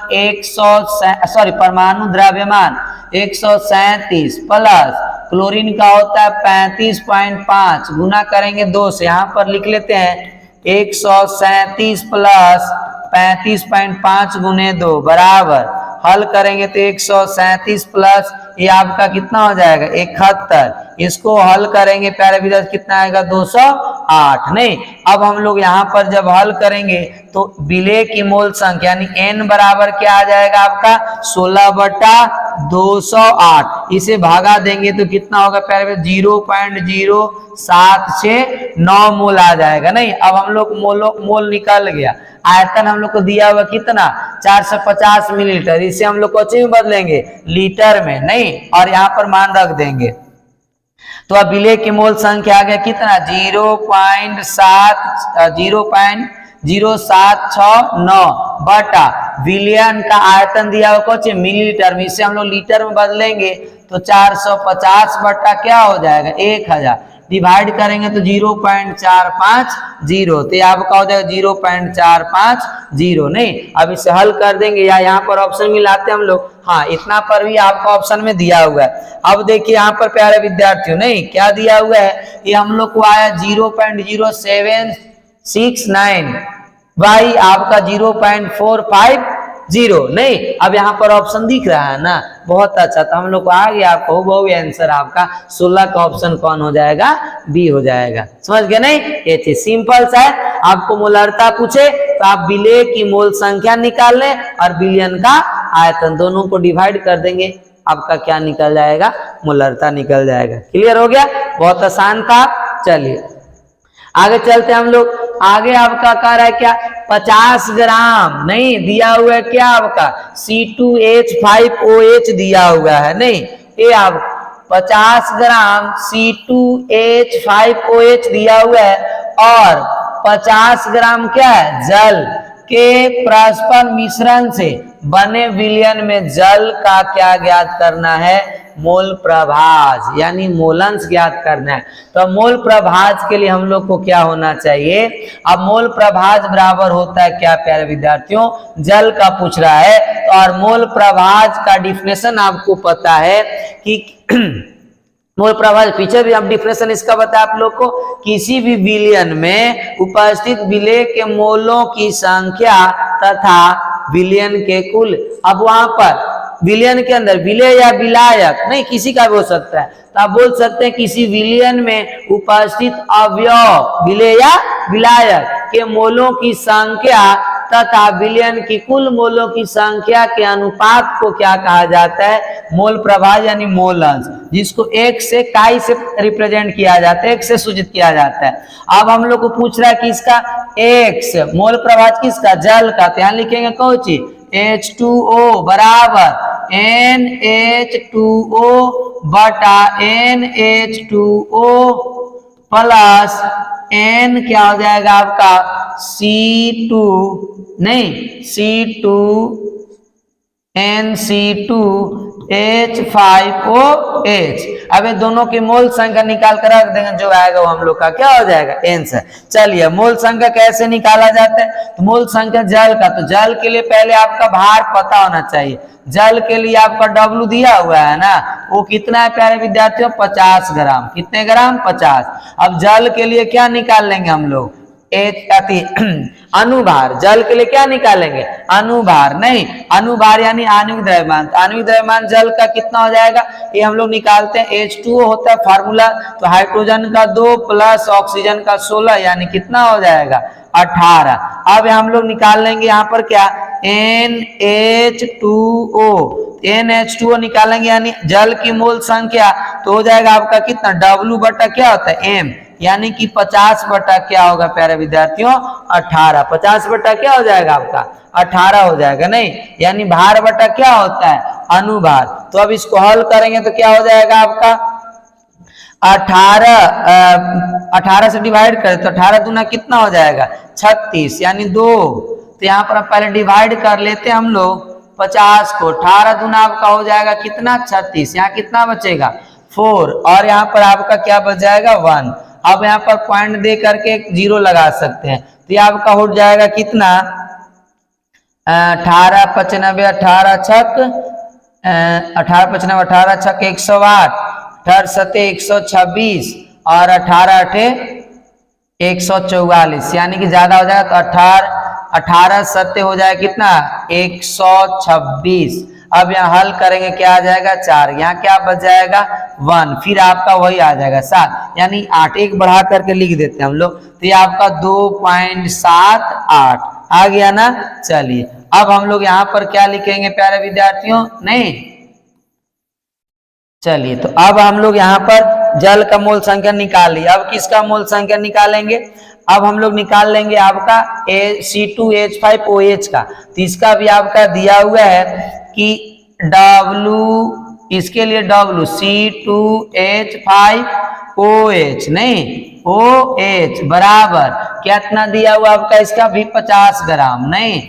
परमाणु द्रव्यमान 137 प्लस क्लोरीन का होता है 35.5, गुना करेंगे 2 से, यहाँ पर लिख लेते हैं 137 प्लस 35.5 गुने 2 बराबर, हल करेंगे तो 137 प्लस ये आपका कितना हो जाएगा 71, इसको हल करेंगे प्यारे विद्यार्थी कितना आएगा 208। नहीं अब हम लोग यहाँ पर जब हल करेंगे तो विलेय की मोल संख्या यानी n बराबर क्या आ जाएगा आपका 16/208, इसे भागा देंगे तो कितना होगा प्यारे विद्यार्थी 0.0769 मोल आ जाएगा। नहीं अब हम लोग मोल निकल गया, आयतन हम लोग को दिया हुआ कितना 450 मिलीलीटर, इसे हम लोग कोची में बदलेंगे लीटर में, नहीं और यहाँ पर मान रख देंगे। तो अब विलेय की मोल संख्या आ गया कितना 0.0769 बटा विलयन का आयतन दिया हुआ कोची मिलीलीटर में, इसे हम लोग लीटर में बदलेंगे तो 450 बटा क्या हो जाएगा 1000, डिवाइड करेंगे तो 0.450, तो ये आपका हो जाएगा 0.450। नहीं, अब इसे हल कर देंगे या यहाँ पर ऑप्शन मिलाते हम लोग, हाँ इतना पर भी आपका ऑप्शन में दिया हुआ है। अब देखिए यहाँ पर प्यारे विद्यार्थियों, नहीं क्या दिया हुआ है, ये हम लोग को आया 0.0769 y आपका 0.450। नहीं, अब यहाँ पर ऑप्शन दिख रहा है ना, बहुत अच्छा, तो हम लोग को आ गया आपको वो आंसर आपका 16 का ऑप्शन कौन हो जाएगा, बी हो जाएगा। समझ गए नहीं, ये चीज सिंपल सा है। आपको मोलरता पूछे तो आप विलेय की मोल संख्या निकाल लें और बिलियन का आयतन, दोनों को डिवाइड कर देंगे, आपका क्या निकल जाएगा, मोलरता निकल जाएगा। क्लियर हो गया, बहुत आसान था। चलिए आगे चलते हम लोग। आगे आपका कह रहा है क्या, 50 ग्राम, नहीं दिया हुआ है क्या आपका C2H5OH दिया हुआ है। नहीं, ये आप 50 ग्राम C2H5OH दिया हुआ है और 50 ग्राम क्या है, जल के परस्पर मिश्रण से बने विलयन में जल का क्या ज्ञात करना है, मोल प्रभाज यानी मोलंश ज्ञात करना है। तो मोल प्रभाज के लिए हम लोग को क्या होना चाहिए, अब मोल प्रभाज बराबर होता है क्या प्यारे विद्यार्थियों, जल का पूछ रहा है तो, और मोल प्रभाज का डिफिनेशन आपको पता है कि मोल प्रभाज, पीछे भी हम डिफिनेशन इसका बताया आप लोग को, किसी भी विलयन में उपस्थित विलेय के मोलों की संख्या तथा विलयन के कुल। अब वहां पर विलयन के अंदर विलेय या विलायक, नहीं किसी का भी हो सकता है, तो आप बोल सकते हैं किसी विलयन में उपस्थित अवयव विलेय या विलायक के मोलों की संख्या तथा विलयन की कुल मोलों की संख्या के अनुपात को क्या कहा जाता है, मोल प्रभाज यानी मोलंश, जिसको एक से काई से रिप्रेजेंट किया जाता है, एक से सूचित किया जाता है। अब हम लोग को पूछ रहा है कि इसका एक्स मोल प्रभाज किसका, जल का, तो यहाँ लिखेंगे कौन चीज, H2O बराबर NH2O बटा NH2O प्लस N क्या हो जाएगा आपका C2, नहीं C2NC2H5OH। अब ये दोनों की मोल संख्या निकाल कर रख देंगे, जो आएगा वो हम लोग का क्या हो जाएगा, आंसर। चलिए मोल संख्या कैसे निकाला जाता है, तो मोल संख्या जल का, तो जल के लिए पहले आपका भार पता होना चाहिए। जल के लिए आपका W दिया हुआ है ना, वो कितना है प्यारे विद्यार्थियों, 50 ग्राम। कितने ग्राम, 50। अब जल के लिए क्या निकाल लेंगे हम लोग, अनुभार, जल के लिए क्या निकालेंगे, अनुभार, नहीं अनुभार यानी आणविक द्रव्यमान। तो आणविक द्रव्यमान जल का कितना हो जाएगा, ये हम लोग निकालते हैं, H2O होता है फार्मूला, तो हाइड्रोजन का 2 प्लस ऑक्सीजन का 16 यानी कितना हो जाएगा, 18। अब हम लोग निकाल लेंगे यहाँ पर क्या, NH2O, NH2O निकालेंगे यानी जल की मोल संख्या, तो हो जाएगा आपका कितना, W बटा क्या होता है, M, यानी कि 50 बटा क्या होगा प्यारे विद्यार्थियों, 18। 50 बटा क्या हो जाएगा आपका, 18 हो जाएगा। नहीं, यानी भार बटा क्या होता है, अनुभार। तो अब इसको हल करेंगे तो क्या हो जाएगा आपका, 18 से डिवाइड करें तो 18 दूना कितना हो जाएगा, 36 यानी 2। तो यहाँ पर पहले डिवाइड कर लेते हैं हम लोग 50 को, 18 दूना आपका हो जाएगा कितना, 36, यहाँ कितना बचेगा 4, और यहाँ पर आपका क्या बच जाएगा 1। अब यहाँ पर पॉइंट दे करके 0 लगा सकते हैं, तो ये आपका हो जाएगा कितना, 18 95 18 छक 18 95 18 छक 108, 18 7 126 और 18 8 144, यानी कि ज्यादा हो जाएगा, तो 18 7 हो जाएगा कितना, 126। अब यहाँ हल करेंगे क्या आ जाएगा, 4, यहाँ क्या बच जाएगा 1, फिर आपका वही आ जाएगा 7, यानी 8 एक बढ़ा करके लिख देते हैं हम लोग, तो ये आपका 2.78 आ गया ना। चलिए अब हम लोग यहाँ पर क्या लिखेंगे प्यारे विद्यार्थियों, नहीं चलिए, तो अब हम लोग यहाँ पर जल का मोल संख्या निकाल लिया। अब किसका मोल संख्या निकालेंगे, अब हम लोग निकाल लेंगे आपका C2H5OH का। तो इसका भी आपका दिया हुआ है कि W, इसके लिए W C2H5OH, नहीं OH बराबर कितना दिया हुआ आपका, इसका भी 50 ग्राम, नहीं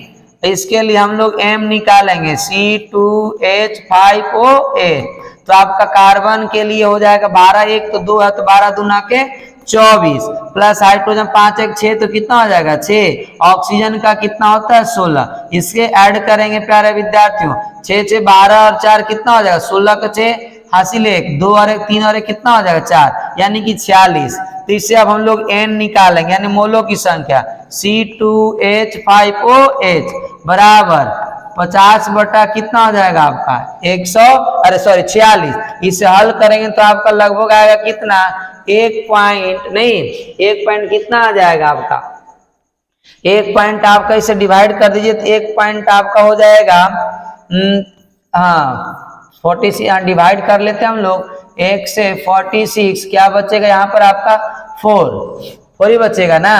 इसके लिए हम लोग M निकालेंगे C2H5OH। तो आपका कार्बन के लिए हो जाएगा 12 1 तो 2 है तो 12 दूना के 24 प्लस हाइड्रोजन 5 1 6 तो कितना हो जाएगा 6। ऑक्सीजन का कितना होता है 16। इसके ऐड करेंगे प्यारे विद्यार्थियों 6 6 12 और 4 कितना हो जाएगा 16 का 6 हासिल 1 2 और 1 3 और 1 कितना हो जाएगा 4 यानी कि 46। तो इससे अब हम लोग N निकालेंगे यानी मोलों की संख्या C2H5OH बराबर 50 बटा कितना हो जाएगा आपका 46। इसे हल करेंगे तो आपका लगभग आएगा कितना 1 पॉइंट कितना आ जाएगा आपका 1 पॉइंट आपका इसे डिवाइड कर दीजिए तो 1 पॉइंट आपका हो जाएगा हाँ 46 डिवाइड कर लेते हैं हम लोग 1 से 46 क्या बचेगा यहाँ पर आपका 4 ही बचेगा ना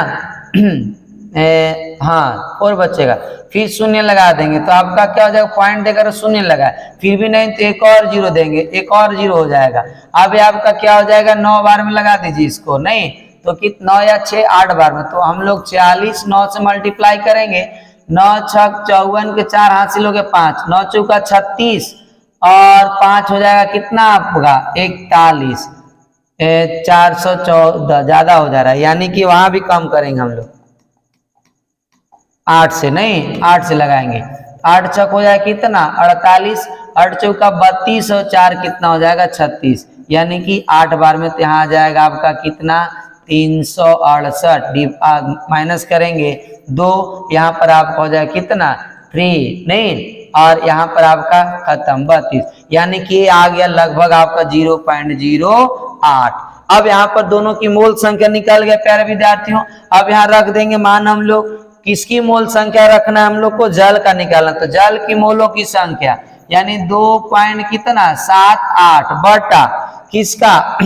हाँ 4 बचेगा। फिर शून्य लगा देंगे तो आपका क्या हो जाएगा पॉइंट देकर शून्य लगा फिर भी नहीं तो एक और जीरो देंगे एक और जीरो हो जाएगा। अब आपका क्या हो जाएगा 9 बार में लगा दीजिए इसको नहीं तो कितना 9 या 6 8 बार में तो हम लोग 46 9 से मल्टीप्लाई करेंगे 9 6 54 के 4 हासिल हो गए 5 9 चौका 36 और 5 हो जाएगा कितना आपका 41 414 ज्यादा हो जा रहा है यानी कि वहां भी कम करेंगे हम लोग 8 से नहीं 8 से लगाएंगे 8 छक हो जाएगा कितना 48 8 चौका 32 और 4 कितना हो जाएगा 36 यानी कि 8 बार में तो यहाँ आ जाएगा आपका कितना 368 माइनस करेंगे 2 यहाँ पर आपका हो जाएगा कितना 3 नहीं और यहाँ पर आपका खत्म 32 यानी कि आ गया लगभग आपका 0.08। अब यहाँ पर दोनों की मोल संख्या निकल गया प्यारे विद्यार्थियों। अब यहाँ रख देंगे मान हम लोग किसकी मोल संख्या रखना है हम लोग को जल का निकालना तो जल की मोलों की संख्या यानी 2.78 बटा किसका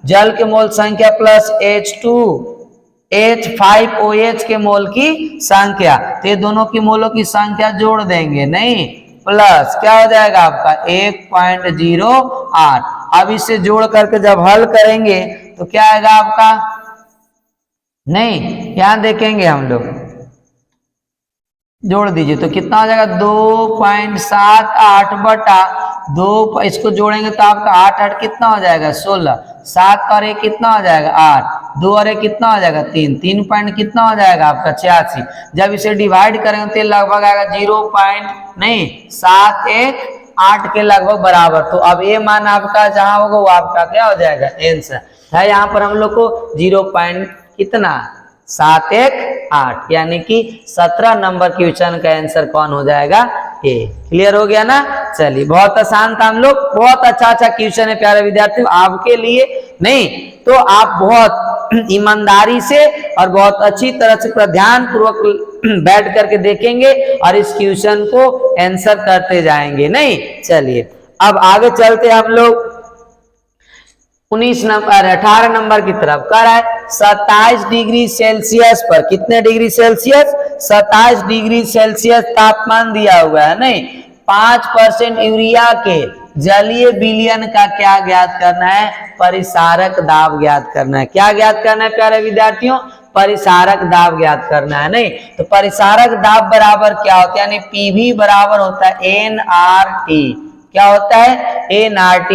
जल के मोल संख्या प्लस H2H5OH के मोल की संख्या तो ये दोनों की मोलों की संख्या जोड़ देंगे नहीं प्लस क्या हो जाएगा आपका 1.08। अब इसे जोड़ करके जब हल करेंगे तो क्या आएगा आपका नहीं यहां देखेंगे हम लोग जोड़ दीजिए तो कितना हो जाएगा 2.78 बटा 2 इसको जोड़ेंगे तो आपका 8 8 कितना हो जाएगा 16 7 और 1 कितना हो जाएगा 8 2 और 1 कितना हो जाएगा 3 पॉइंट कितना हो जाएगा आपका 86। जब इसे डिवाइड करेंगे तो लगभग आएगा 0.71 के लगभग बराबर। तो अब ये मान आपका जहां होगा वो आपका क्या हो जाएगा आंसर है। यहाँ पर हम लोग को 0.718 यानी कि 17 नंबर क्वेश्चन का आंसर कौन हो जाएगा ए। क्लियर हो गया ना। चलिए बहुत आसान था हम लोग बहुत अच्छा क्वेश्चन है प्यारे विद्यार्थियों आपके लिए नहीं तो आप बहुत ईमानदारी से और बहुत अच्छी तरह से ध्यान पूर्वक बैठ करके देखेंगे और इस क्वेश्चन को आंसर करते जाएंगे नहीं। चलिए अब आगे चलते हम लोग 18 नंबर की तरफ कर रहा है 27 डिग्री सेल्सियस पर कितने डिग्री सेल्सियस 27 डिग्री सेल्सियस तापमान दिया हुआ है नहीं 5% यूरिया के जलीय विलयन का क्या ज्ञात करना है परिसारक दाब ज्ञात करना है। क्या ज्ञात करना है प्यारे विद्यार्थियों परिसारक दाब ज्ञात करना है नहीं तो परिसारक दाब बराबर क्या होता है यानी पीवी बराबर होता है NRT क्या होता है NRT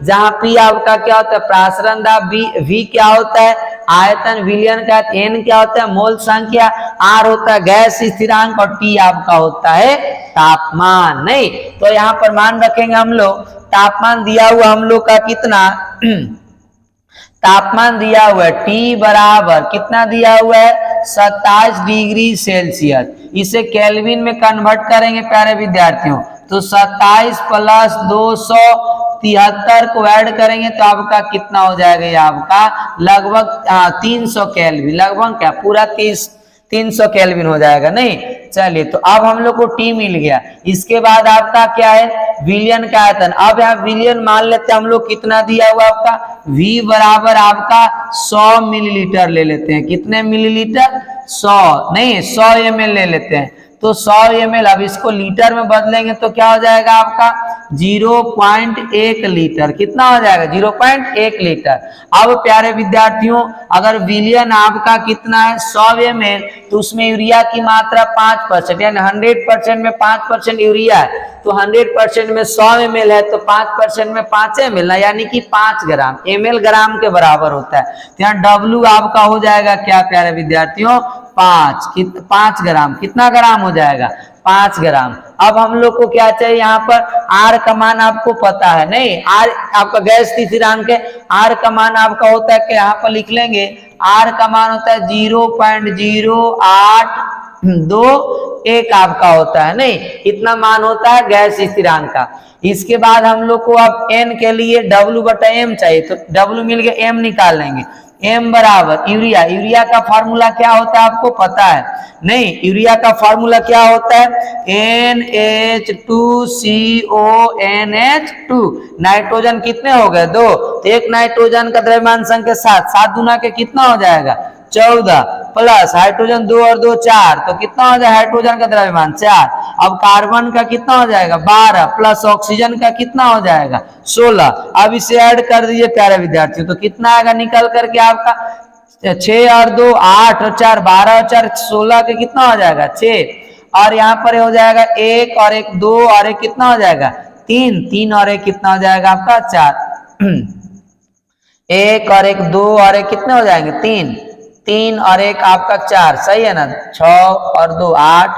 जहां P आपका क्या होता है प्रासरण दाब V क्या होता है आयतन विलयन का N क्या होता है मोल संख्या R होता है गैस स्थिरांक और T आपका होता है तापमान नहीं। तो यहाँ पर मान रखेंगे हम लोग तापमान दिया हुआ हम लोग का कितना तापमान दिया हुआ है T बराबर कितना दिया हुआ है 27 डिग्री सेल्सियस। इसे केल्विन में कन्वर्ट करेंगे प्यारे विद्यार्थियों तो 27 प्लस 273 को ऐड करेंगे तो आपका कितना हो जाएगा ये आपका लगभग 300 केल्विन लगभग क्या पूरा 300 केल्विन हो जाएगा नहीं। चलिए तो अब हम लोग को टी मिल गया। इसके बाद आपका क्या है विलयन का आयतन। अब यहाँ विलयन मान लेते हैं हम लोग कितना दिया हुआ आपका V बराबर आपका 100 मिलीलीटर ले लेते हैं। कितने मिलीलीटर 100 नहीं 100 ml ले लेते हैं। तो 100 ml, अब इसको लीटर में बदलेंगे तो क्या हो जाएगा आपका 0.1 लीटर। कितना हो जाएगा 0.1 लीटर। अब प्यारे विद्यार्थियों अगर विलियन आपका कितना है 100 ml, तो उसमें यूरिया की मात्रा 5%, यानी 100% में 5% यूरिया है, तो 100% में 100 ml है, तो 5% में 5 ml, यानी कि 5 ग्राम, ml ग्राम के बराबर होता है। तो यहाँ W आपका हो जाएगा क्या प्यारे विद्यार्थियों 5 ग्राम। कितना ग्राम हो जाएगा 5 ग्राम। अब हम लोग को क्या चाहिए यहाँ पर, R का मान आपको पता है नहीं, R आपका गैस स्थिरांक है, R का मान आपका होता है कि यहाँ पर लिख लेंगे, R का मान होता है 0.0821 आपका होता है नहीं, इतना मान होता है गैस स्थिरांक का। इसके बाद हम लोग को अब N के लिए W/M चाहिए, तो W मिल गया, M निकाल लेंगे। M बराबर यूरिया, यूरिया का फॉर्मूला क्या होता है आपको पता है नहीं, यूरिया का फॉर्मूला क्या होता है NH2CONH2। नाइट्रोजन कितने हो गए 2, तो एक नाइट्रोजन का द्रव्यमान संख्या 7 दूना के कितना हो जाएगा 14, प्लस हाइड्रोजन 2 और 2 4, तो कितना हो जाएगा हाइड्रोजन का द्रव्यमान 4। अब कार्बन का कितना हो जाएगा 12, प्लस ऑक्सीजन का कितना हो जाएगा 16। अब इसे ऐड कर दीजिए प्यारे विद्यार्थियों, तो कितना आएगा निकल करके आपका 6 और 2 8 और 4 12 और 4 16 के कितना हो जाएगा 6, और यहाँ पर हो जाएगा 1 और 1 2 और 1 कितना हो जाएगा 3, 3 और 1 कितना हो जाएगा आपका 4, 1 और 1 2 और 1 कितने हो जाएंगे 3, 3 और 1 आपका 4, सही है ना। 6 और 2 8,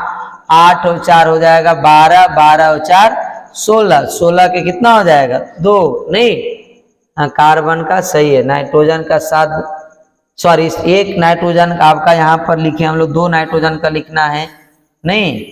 8 और 4 हो जाएगा 12, 12 और 4 16, 16 के कितना हो जाएगा 2 नहीं, हाँ कार्बन का सही है, नाइट्रोजन का 7, सॉरी एक नाइट्रोजन का आपका यहाँ पर लिखे हम लोग, 2 नाइट्रोजन का लिखना है नहीं,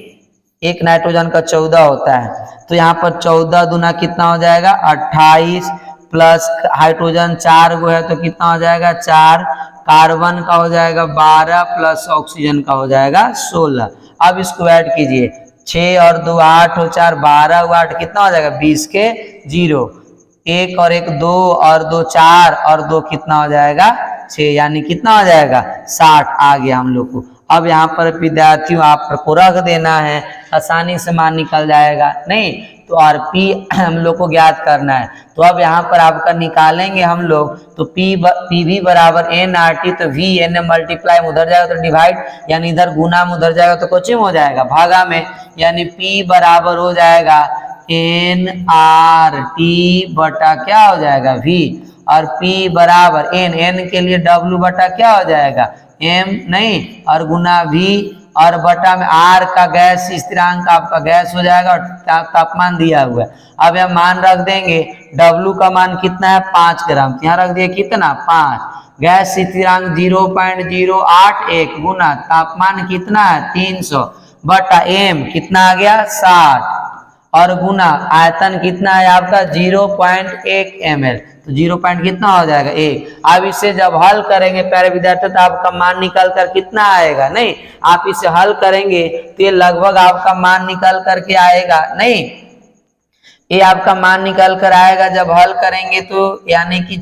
एक नाइट्रोजन का 14 होता है, तो यहाँ पर 14 दूना कितना हो जाएगा 28, प्लस हाइड्रोजन 4 गो है तो कितना हो जाएगा 4, कार्बन का हो जाएगा 12, प्लस ऑक्सीजन का हो जाएगा 16। अब इसको ऐड कीजिए, 6 और 2 8 और 4 12 और 8 कितना हो जाएगा 20 के 0, 1 और 1 2 और 2 4 और 2 कितना हो जाएगा 6, यानी कितना हो जाएगा 60 आ गया हम लोग को। अब यहाँ पर विद्यार्थियों आपको रख देना है, आसानी से मान निकल जाएगा नहीं, तो और P हम लोग को ज्ञात करना है। तो अब यहाँ पर आपका निकालेंगे हम लोग, तो PV बराबर NRT, तो V N मल्टीप्लाई उधर जाएगा तो डिवाइड, यानी इधर गुना में उधर जाएगा तो कुछ हो जाएगा भागा में, यानी P बराबर हो जाएगा NRT बटा क्या हो जाएगा V, और P बराबर N के लिए W बटा क्या हो जाएगा M नहीं, और गुना V, और बटा में R का गैस स्थिरांक आपका गैस हो जाएगा, और तापमान दिया हुआ है। अब यह मान रख देंगे, W का मान कितना है 5 ग्राम, यहाँ रख दिए कितना 5, गैस स्थिरांक 0.081 गुना तापमान कितना है 300 बटा M कितना आ गया 60, और गुना आयतन कितना है आपका 0.1 ml, तो 0 कितना हो जाएगा 1। अब इसे जब हल करेंगे प्यारे विद्यार्थियों तो आपका मान निकल कर कितना आएगा नहीं, आप इसे हल करेंगे तो ये लगभग आपका मान निकल करके आएगा नहीं, ये आपका मान निकल कर आएगा जब हल करेंगे तो, यानी कि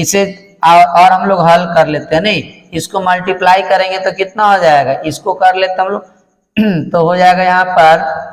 इसे और हम लोग हल कर लेते हैं नहीं, इसको मल्टीप्लाई करेंगे तो कितना हो जाएगा, इसको कर लेते हम लोग तो हो जाएगा यहाँ पर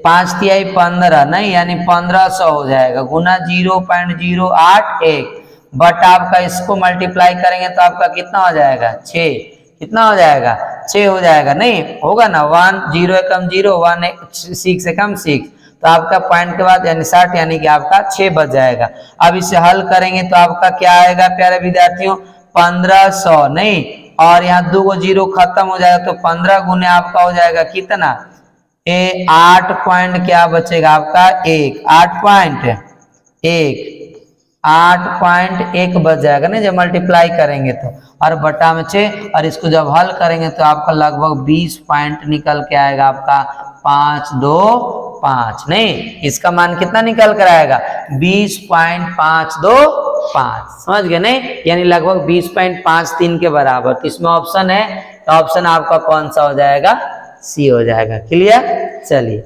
5 तिहाई 15 नहीं, यानी 1500 हो जाएगा, गुना 0.081 बट आपका इसको मल्टीप्लाई करेंगे तो आपका कितना हो जाएगा 6, कितना हो जाएगा 6 हो जाएगा नहीं, होगा ना 1 0 एकम 0 1 6 एकम 6, तो आपका पॉइंट के बाद यानी 60, यानी कि आपका 6 बच जाएगा। अब इसे हल करेंगे तो आपका क्या आएगा प्यारे विद्यार्थियों 1500 नहीं, और यहाँ 2 को 0 खत्म हो जाएगा, तो 15 गुने आपका हो जाएगा कितना 8 पॉइंट क्या बचेगा आपका 1, 8.1 बच जाएगा ना जब मल्टीप्लाई करेंगे तो, और बटा में 6, और इसको जब हल करेंगे तो आपका लगभग 20 पॉइंट निकल के आएगा आपका 525 नहीं, इसका मान कितना निकल कर आएगा 20.525, समझ गए नहीं, यानी लगभग 20.53 के बराबर। तो इसमें ऑप्शन है, तो ऑप्शन आपका कौन सा हो जाएगा सी हो जाएगा। क्लियर, चलिए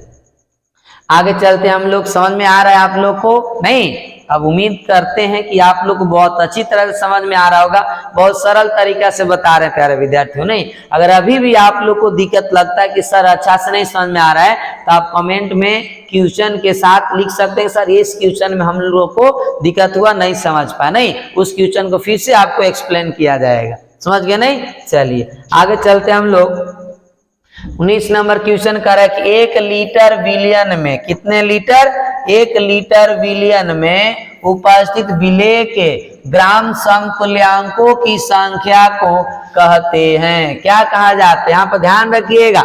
आगे चलते हैं हम लोग, समझ में आ रहा है आप लोग को नहीं, अब उम्मीद करते हैं कि आप लोग को बहुत अच्छी तरह से समझ में आ रहा होगा, बहुत सरल तरीका से बता रहे हैं प्यारे विद्यार्थियों। नहीं, अगर अभी भी आप लोग को दिक्कत लगता है कि सर अच्छा से नहीं समझ में आ रहा है, तो आप कमेंट में क्वेश्चन के साथ लिख सकते हैं सर इस क्वेश्चन में हम लोग को दिक्कत हुआ, नहीं समझ पाया। नहीं, उस क्वेश्चन को फिर से आपको एक्सप्लेन किया जाएगा। समझ गए? नहीं, चलिए आगे चलते हैं हम लोग। 19 नंबर क्वेश्चन कर रहा है कि 1 लीटर विलियन में, कितने लीटर? 1 लीटर विलियन में उपस्थित विलेय के ग्राम समतुल्यांकों की संख्या को कहते हैं, क्या कहा जाता है? यहाँ पर ध्यान रखिएगा,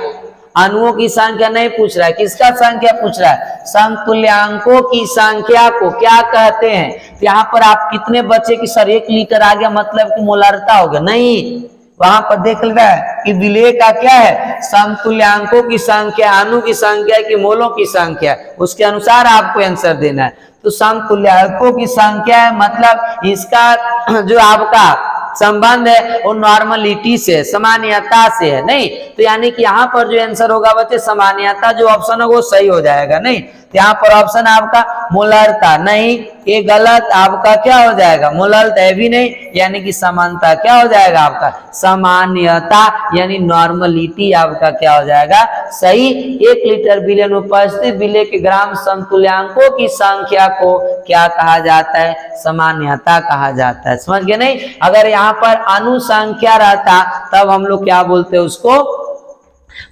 अणुओं की संख्या नहीं पूछ रहा है, किसका संख्या पूछ रहा है? समतुल्यांकों की संख्या को क्या कहते हैं? तो यहाँ पर आप कितने बच्चे की सर 1 लीटर आ गया मतलब कि मोलारता हो गया? नहीं, वहां पर देख रहा है कि विलेय का क्या है? समतुल्यांकों की संख्या, अणु की संख्या की मोलों की संख्या, उसके अनुसार आपको आंसर देना है। तो समतुल्यांकों की संख्या है मतलब इसका जो आपका संबंध है वो नॉर्मलिटी से, सामान्यता से है। नहीं, तो यानी कि यहाँ पर जो आंसर होगा बच्चे सामान्यता, जो ऑप्शन है वो सही हो जाएगा। नहीं, तो यहाँ पर ऑप्शन आपका मोलरता, नहीं ये गलत, आपका क्या हो जाएगा? मोलरता है भी नहीं, यानी कि समानता क्या हो जाएगा आपका? सामान्यता, यानी नॉर्मलिटी आपका क्या हो जाएगा? सही। 1 लीटर विलियन उपस्थित विलेय के ग्राम समतुल्यांकों की संख्या को क्या कहा जाता है? सामान्यता कहा जाता है। समझ गए? नहीं, अगर यहाँ पर अनुसंख्या रहता तब हम लोग क्या बोलते हैं? उसको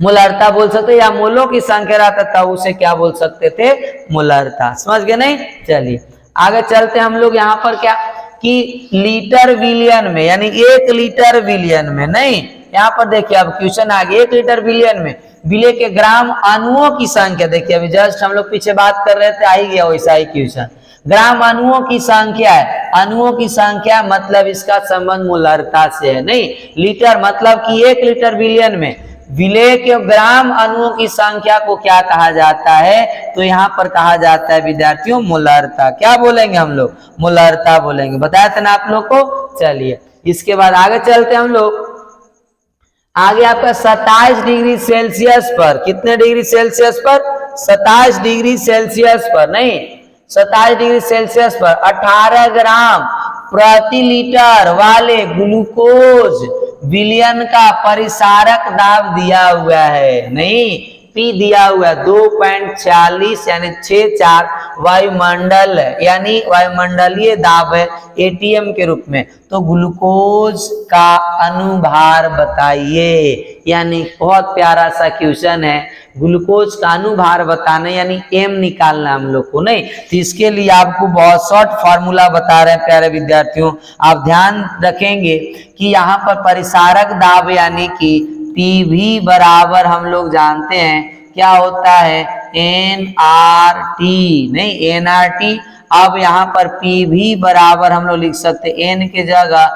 मोलरता बोल सकते, या मोलों की संख्या रहता तब उसे क्या बोल सकते थे? मोलरता। समझ गए? नहीं, चलिए आगे चलते हम लोग। यहाँ पर क्या कि लीटर विलियन में, यानी 1 लीटर विलियन में, नहीं यहाँ पर देखिए अब क्वेश्चन आ गया 1 लीटर विलियन में विलेय के ग्राम अणुओं की संख्या। देखिए अभी जस्ट हम लोग पीछे बात कर रहे थे, आ ही गया वैसा ही क्वेश्चन। ग्राम अणुओं की संख्या है, अणुओं की संख्या मतलब इसका संबंध मोलरता से है। नहीं, लीटर मतलब कि 1 लीटर विलियन में विलेय के ग्राम अणुओं की संख्या को क्या कहा जाता है? तो यहाँ पर कहा जाता है विद्यार्थियों मोलरता। क्या बोलेंगे हम लोग? मोलरता बोलेंगे। बताया था ना आप लोग को। चलिए इसके बाद आगे चलते हम लोग। आगे आपका 27 डिग्री सेल्सियस पर, कितने डिग्री सेल्सियस पर? 27 डिग्री सेल्सियस पर, नहीं 27 डिग्री सेल्सियस पर 18 ग्राम प्रति लीटर वाले ग्लूकोज विलयन का परिसारक दाब दिया हुआ है। नहीं, पी दिया हुआ है 2.40 यानी 64 वायुमंडल, यानी वायुमंडलीय दाब है एटीएम के रूप में। तो ग्लूकोज का अनुभार बताइए, यानी बहुत प्यारा सा क्वेश्चन है। ग्लूकोज का अनुभार बताना यानी एम निकालना हम लोग को। नहीं, तो इसके लिए आपको बहुत शॉर्ट फॉर्मूला बता रहे हैं प्यारे विद्यार्थियों। आप ध्यान रखेंगे कि यहाँ पर परिसारक दाब यानी कि पीवी बराबर हम लोग जानते हैं क्या होता है? एनआरटी, नहीं एनआरटी। अब यहाँ पर पीवी बराबर हम लोग लिख सकते हैं एन के जगह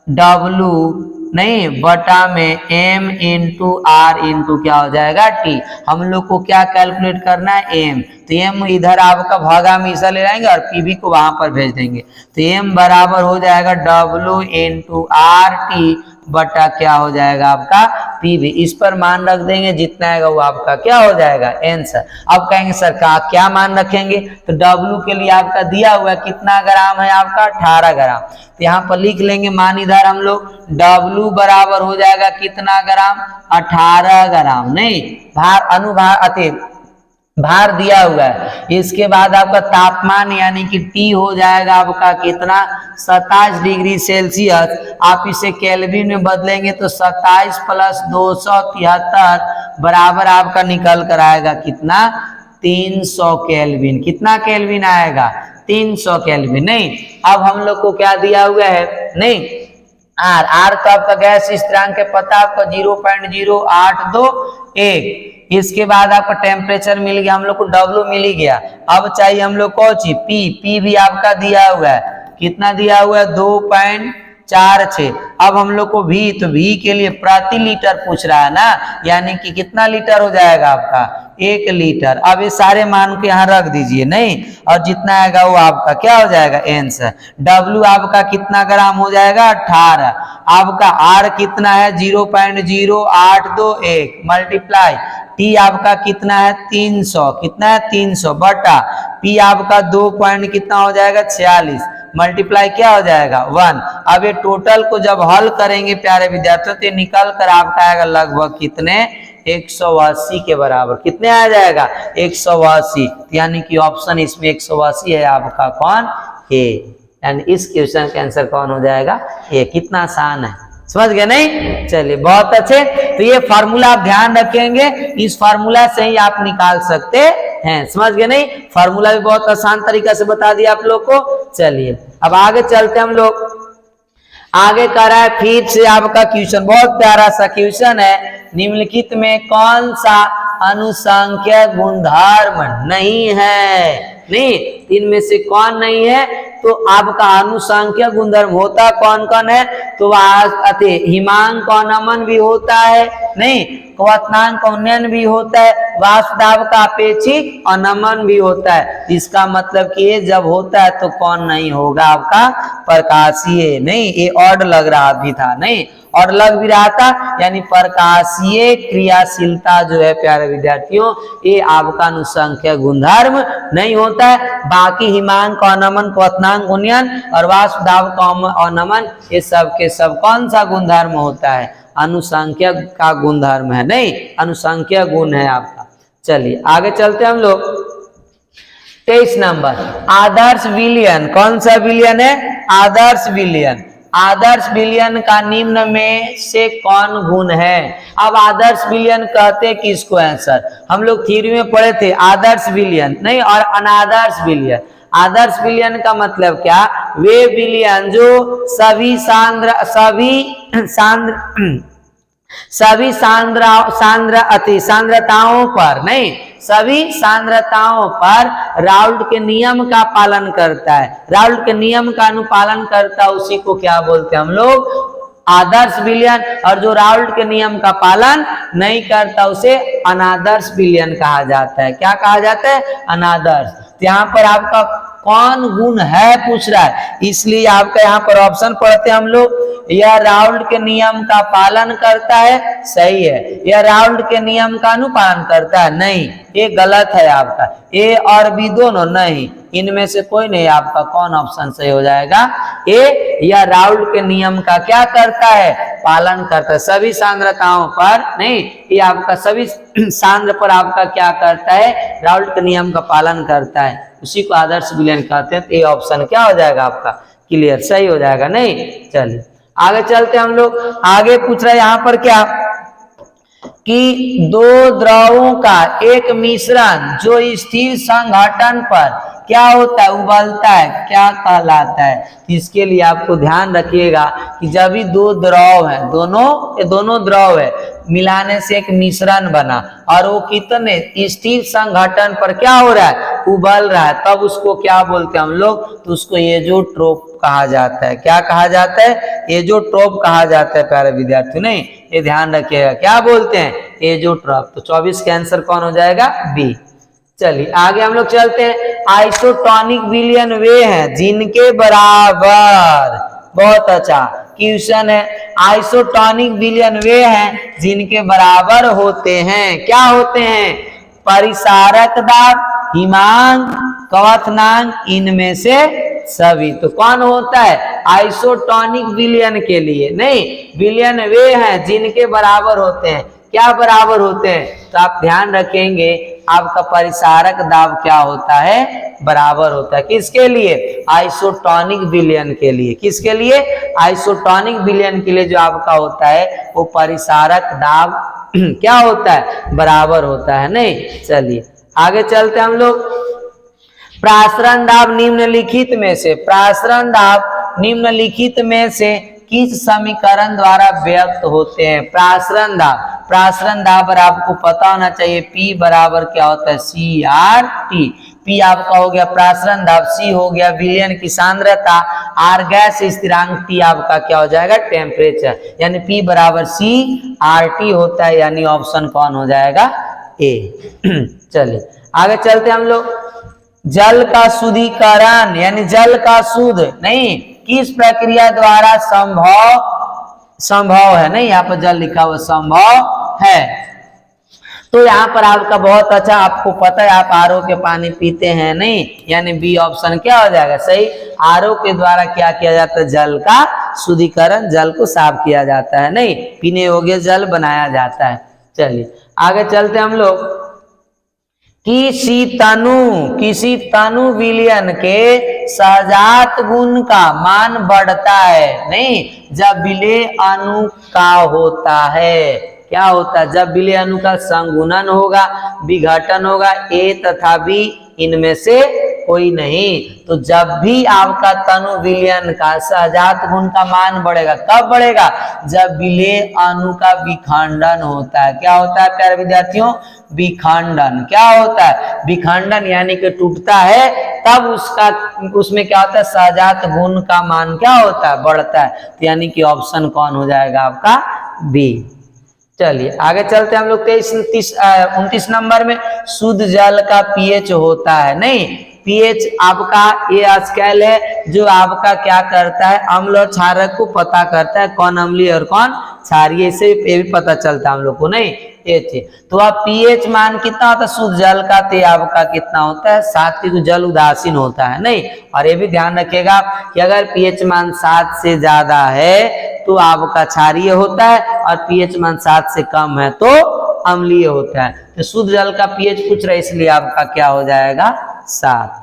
डब्लू, नहीं बटा में एम इंटू आर इंटू क्या हो जाएगा? टी। हम लोग को क्या कैलकुलेट करना है? एम। तो एम इधर आपका भागा में हिस्सा ले जाएंगे और पीवी को वहां पर भेज देंगे। तो एम बराबर हो जाएगा डब्लू इंटू आर टी बटा क्या हो जाएगा आपका? पीवी। इस पर मान रख देंगे, जितना आएगा वो आपका क्या हो जाएगा? आंसर। अब कहेंगे सर का क्या मान रखेंगे? तो डब्लू के लिए आपका दिया हुआ है कितना ग्राम है आपका? 18 ग्राम। तो यहाँ पर लिख लेंगे मान इधर हम लोग डब्लू बराबर हो जाएगा कितना ग्राम? 18 ग्राम। नहीं, भार अनुभार अति भार दिया हुआ है। इसके बाद आपका तापमान यानी कि टी हो जाएगा आपका कितना? 27 डिग्री सेल्सियस। आप इसे केल्विन में बदलेंगे तो 27 प्लस 273 बराबर आपका निकल कर आएगा कितना? 300 केल्विन। कितना केल्विन आएगा? 300 केल्विन। नहीं, अब हम लोग को क्या दिया हुआ है? नहीं आर, आर तो आपका गैस स्थिरांक के पता आपका 0.0821। इसके बाद आपका टेम्परेचर मिल गया हम लोग को, डब्ल्यू मिल ही गया। अब चाहिए हम लोग को पी, पी भी आपका दिया हुआ है कितना? दिया हुआ है 4 6। अब हम लोग को भी, तो भी के लिए प्रति लीटर पूछ रहा है ना, यानी कि कितना लीटर हो जाएगा आपका 1 लीटर। अब ये सारे मान को यहाँ रख दीजिए नहीं, और जितना आएगा वो आपका क्या हो जाएगा आंसर। W आपका कितना ग्राम हो जाएगा 18। आपका R कितना है 0.0821 मल्टीप्लाई T आपका कितना है 300, कितना है 300 बटा P आपका 2 पॉइंट कितना हो जाएगा 46 मल्टीप्लाई क्या हो जाएगा 1। अब ये टोटल को जब हल करेंगे प्यारे विद्यार्थियों तो निकल कर आपका आएगा लगभग कितने 180 के बराबर। कितने आ जाएगा 180, यानी कि ऑप्शन इसमें 180 है आपका कौन ए, यानी इस क्वेश्चन का आंसर कौन हो जाएगा ए। कितना आसान है, समझ गए नहीं। चलिए बहुत अच्छे। तो ये फार्मूला आप ध्यान रखेंगे, इस फार्मूला से ही आप निकाल सकते हैं, समझ गए नहीं। फार्मूला भी बहुत आसान तरीका से बता दिया आप लोग को। चलिए अब आगे चलते हम लोग। आगे कर रहा है फिर से आपका क्वेश्चन, बहुत प्यारा सा क्वेश्चन है। निम्नलिखित में कौन सा अनुसंख्यक गुणधर्म नहीं है, नहीं इनमें से कौन नहीं है। तो आपका अनुसंख्यक गुणधर्म होता कौन कौन है, तो हिमांक अनमन भी होता है, नहीं क्वथनांक उन्नयन भी होता है, वाष्पदाब का अपेक्षिक अनमन भी होता है। इसका मतलब कि ये जब होता है तो कौन नहीं होगा आपका प्रकाशीय, नहीं ये ऑड लग रहा भी था, नहीं और लग भी रहा था, यानी प्रकाशीय क्रियाशीलता जो है प्यारे विद्यार्थियों ये आपका अनुसंख्यक गुणधर्म नहीं होता है। बाकी हिमांक अनमन क्वथनांक उन्नयन और वाष्पदाब का अनमन ये सब के सब कौन सा गुणधर्म होता है, अनुसंख्यक का गुणधर्म है, नहीं अनुसंख्यक गुण है आपका। चलिए आगे चलते हम लोग। 23 नंबर आदर्श विलयन, कौन सा विलयन है आदर्श विलयन। आदर्श विलयन का निम्न में से कौन गुण है। अब आदर्श विलयन कहते किसको है सर, हम लोग थ्योरी में पढ़े थे आदर्श विलयन नहीं और अनादर्श विलयन। आदर्श विलयन का मतलब क्या, वे विलयन जो सभी सांद्रताओं पर, नहीं सभी सांद्रताओं पर राउल्ट के नियम का पालन करता है, राउल्ट के नियम का अनुपालन करता है, उसी को क्या बोलते हैं हम लोग आदर्श विलयन। और जो राउल्ट के नियम का पालन नहीं करता उसे अनादर्श विलयन कहा जाता है। क्या कहा जाता है अनादर्श। तो यहाँ पर आपका कौन गुण है पूछ रहा है, इसलिए आपका यहाँ पर ऑप्शन पढ़ते हैं हम लोग। यह राउल्ट के नियम का पालन करता है, सही है। यह राउल्ट के नियम का अनुपालन करता है, नहीं ये गलत है आपका। ए और बी दोनों नहीं, इनमें से कोई नहीं, आपका कौन ऑप्शन सही हो जाएगा ए। यह राउल्ट के नियम का क्या करता है पालन करता है, सभी सांद्रताओं पर, नहीं ये आपका सभी सांद्र पर आपका क्या करता है राउल्ट के नियम का पालन करता है, उसी को आदर्श विलयन कहते हैं। तो ये ऑप्शन क्या हो जाएगा आपका क्लियर सही हो जाएगा, नहीं। चलिए आगे चलते हम लोग। आगे पूछ रहा है यहाँ पर क्या कि दो द्रवों का एक मिश्रण जो स्थिर संघटन पर क्या होता है उबलता है, क्या कहलाता है। इसके लिए आपको ध्यान रखिएगा कि जब भी दो द्रव है, दोनों द्रव है मिलाने से एक मिश्रण बना और वो कितने स्थिर संघटन पर क्या हो रहा है उबल रहा है, तब उसको क्या बोलते हैं हम लोग, तो उसको एज़ोट्रोप कहा जाता है। क्या कहा जाता है एज़ोट्रोप कहा जाता है प्यारे विद्यार्थी, नहीं ये ध्यान रखिएगा क्या बोलते हैं एज़ोट्रोप। तो 24 का आंसर कौन हो जाएगा बी। चलिए आगे हम लोग चलते हैं। आइसोटोनिक विलयन वे हैं जिनके बराबर, बहुत अच्छा क्वेश्चन है। आइसोटोनिक विलयन वे हैं जिनके बराबर होते हैं, क्या होते हैं परिसारक दाब, हिमांक, क्वथनांक, इनमें से सभी। तो कौन होता है आइसोटोनिक विलयन के लिए, नहीं विलयन वे हैं जिनके बराबर होते हैं। क्या बराबर होते हैं, तो आप ध्यान रखेंगे आपका परिसारक दाब क्या होता है बराबर होता है किसके लिए आइसोटोनिक विलयन के लिए। किसके लिए आइसोटोनिक विलयन के लिए जो आपका होता है वो परिसारक दाब क्या होता है बराबर होता है, नहीं। चलिए आगे चलते हम लोग। प्रासरण दाब निम्नलिखित में से, प्रासरण दाब निम्नलिखित में से किस समीकरण द्वारा व्यक्त होते हैं। प्रासरण दाब, प्रासरण दाब पर आपको पता होना चाहिए P बराबर क्या होता है CRT। P आपका हो गया प्रासरण दाब, C हो गया विलयन की सांद्रता, R गैस स्थिरांक, T आपका क्या हो जाएगा टेम्परेचर, यानी P बराबर C RT होता है, यानी ऑप्शन कौन हो जाएगा A। चलिए आगे चलते हम लोग। जल का शुद्धिकरण यानी जल का शुद्ध नहीं किस प्रक्रिया द्वारा संभव है, नहीं यहाँ पर जल लिखा हुआ संभव है। तो यहाँ पर आपका बहुत अच्छा, आपको पता है आप आरओ के पानी पीते हैं नहीं, यानी बी ऑप्शन क्या हो जाएगा सही। आरओ के द्वारा क्या किया जाता है, जल का शुद्धिकरण, जल को साफ किया जाता है नहीं, पीने योग्य जल बनाया जाता है। चलिए आगे चलते हम लोग। किसी तनु विलयन के सहजात गुण का मान बढ़ता है नहीं जब विलेय अणु का होता है। क्या होता है, जब विलेय अणु का संगुणन होगा, विघटन होगा, ए तथा बी इनमें से कोई नहीं। तो जब भी आपका तनु विलयन का सहजात गुण का मान बढ़ेगा, कब बढ़ेगा, जब विलेय अणु का विखंडन होता है। क्या होता है प्यारे विद्यार्थियों, विखंडन। क्या होता है विखंडन, यानी कि टूटता है, तब उसमें क्या होता है सहजात गुण का मान क्या होता है बढ़ता है। तो यानी कि ऑप्शन कौन हो जाएगा आपका बी। चलिए आगे चलते हैं हम लोग 29 नंबर में। शुद्ध जल का पीएच होता है नहीं, पीएच आपका ये स्केल है जो आपका क्या करता है अम्ल और क्षारक को पता करता है, कौन अम्लीय और कौन क्षारीय, इससे ये भी पता चलता है हम लोग को नहीं ये चीज। तो अब पीएच मान कितना होता है शुद्ध जल का, तो आपका कितना होता है 7 की, जल उदासीन होता है नहीं। और ये भी ध्यान रखिएगा कि अगर पीएच मान 7 से ज्यादा है तो आपका क्षारीय होता है, और पीएच मान 7 से कम है तो अम्लीय होता है। तो शुद्ध जल का पीएच पूछ रहा है, इसलिए आपका क्या हो जाएगा 7।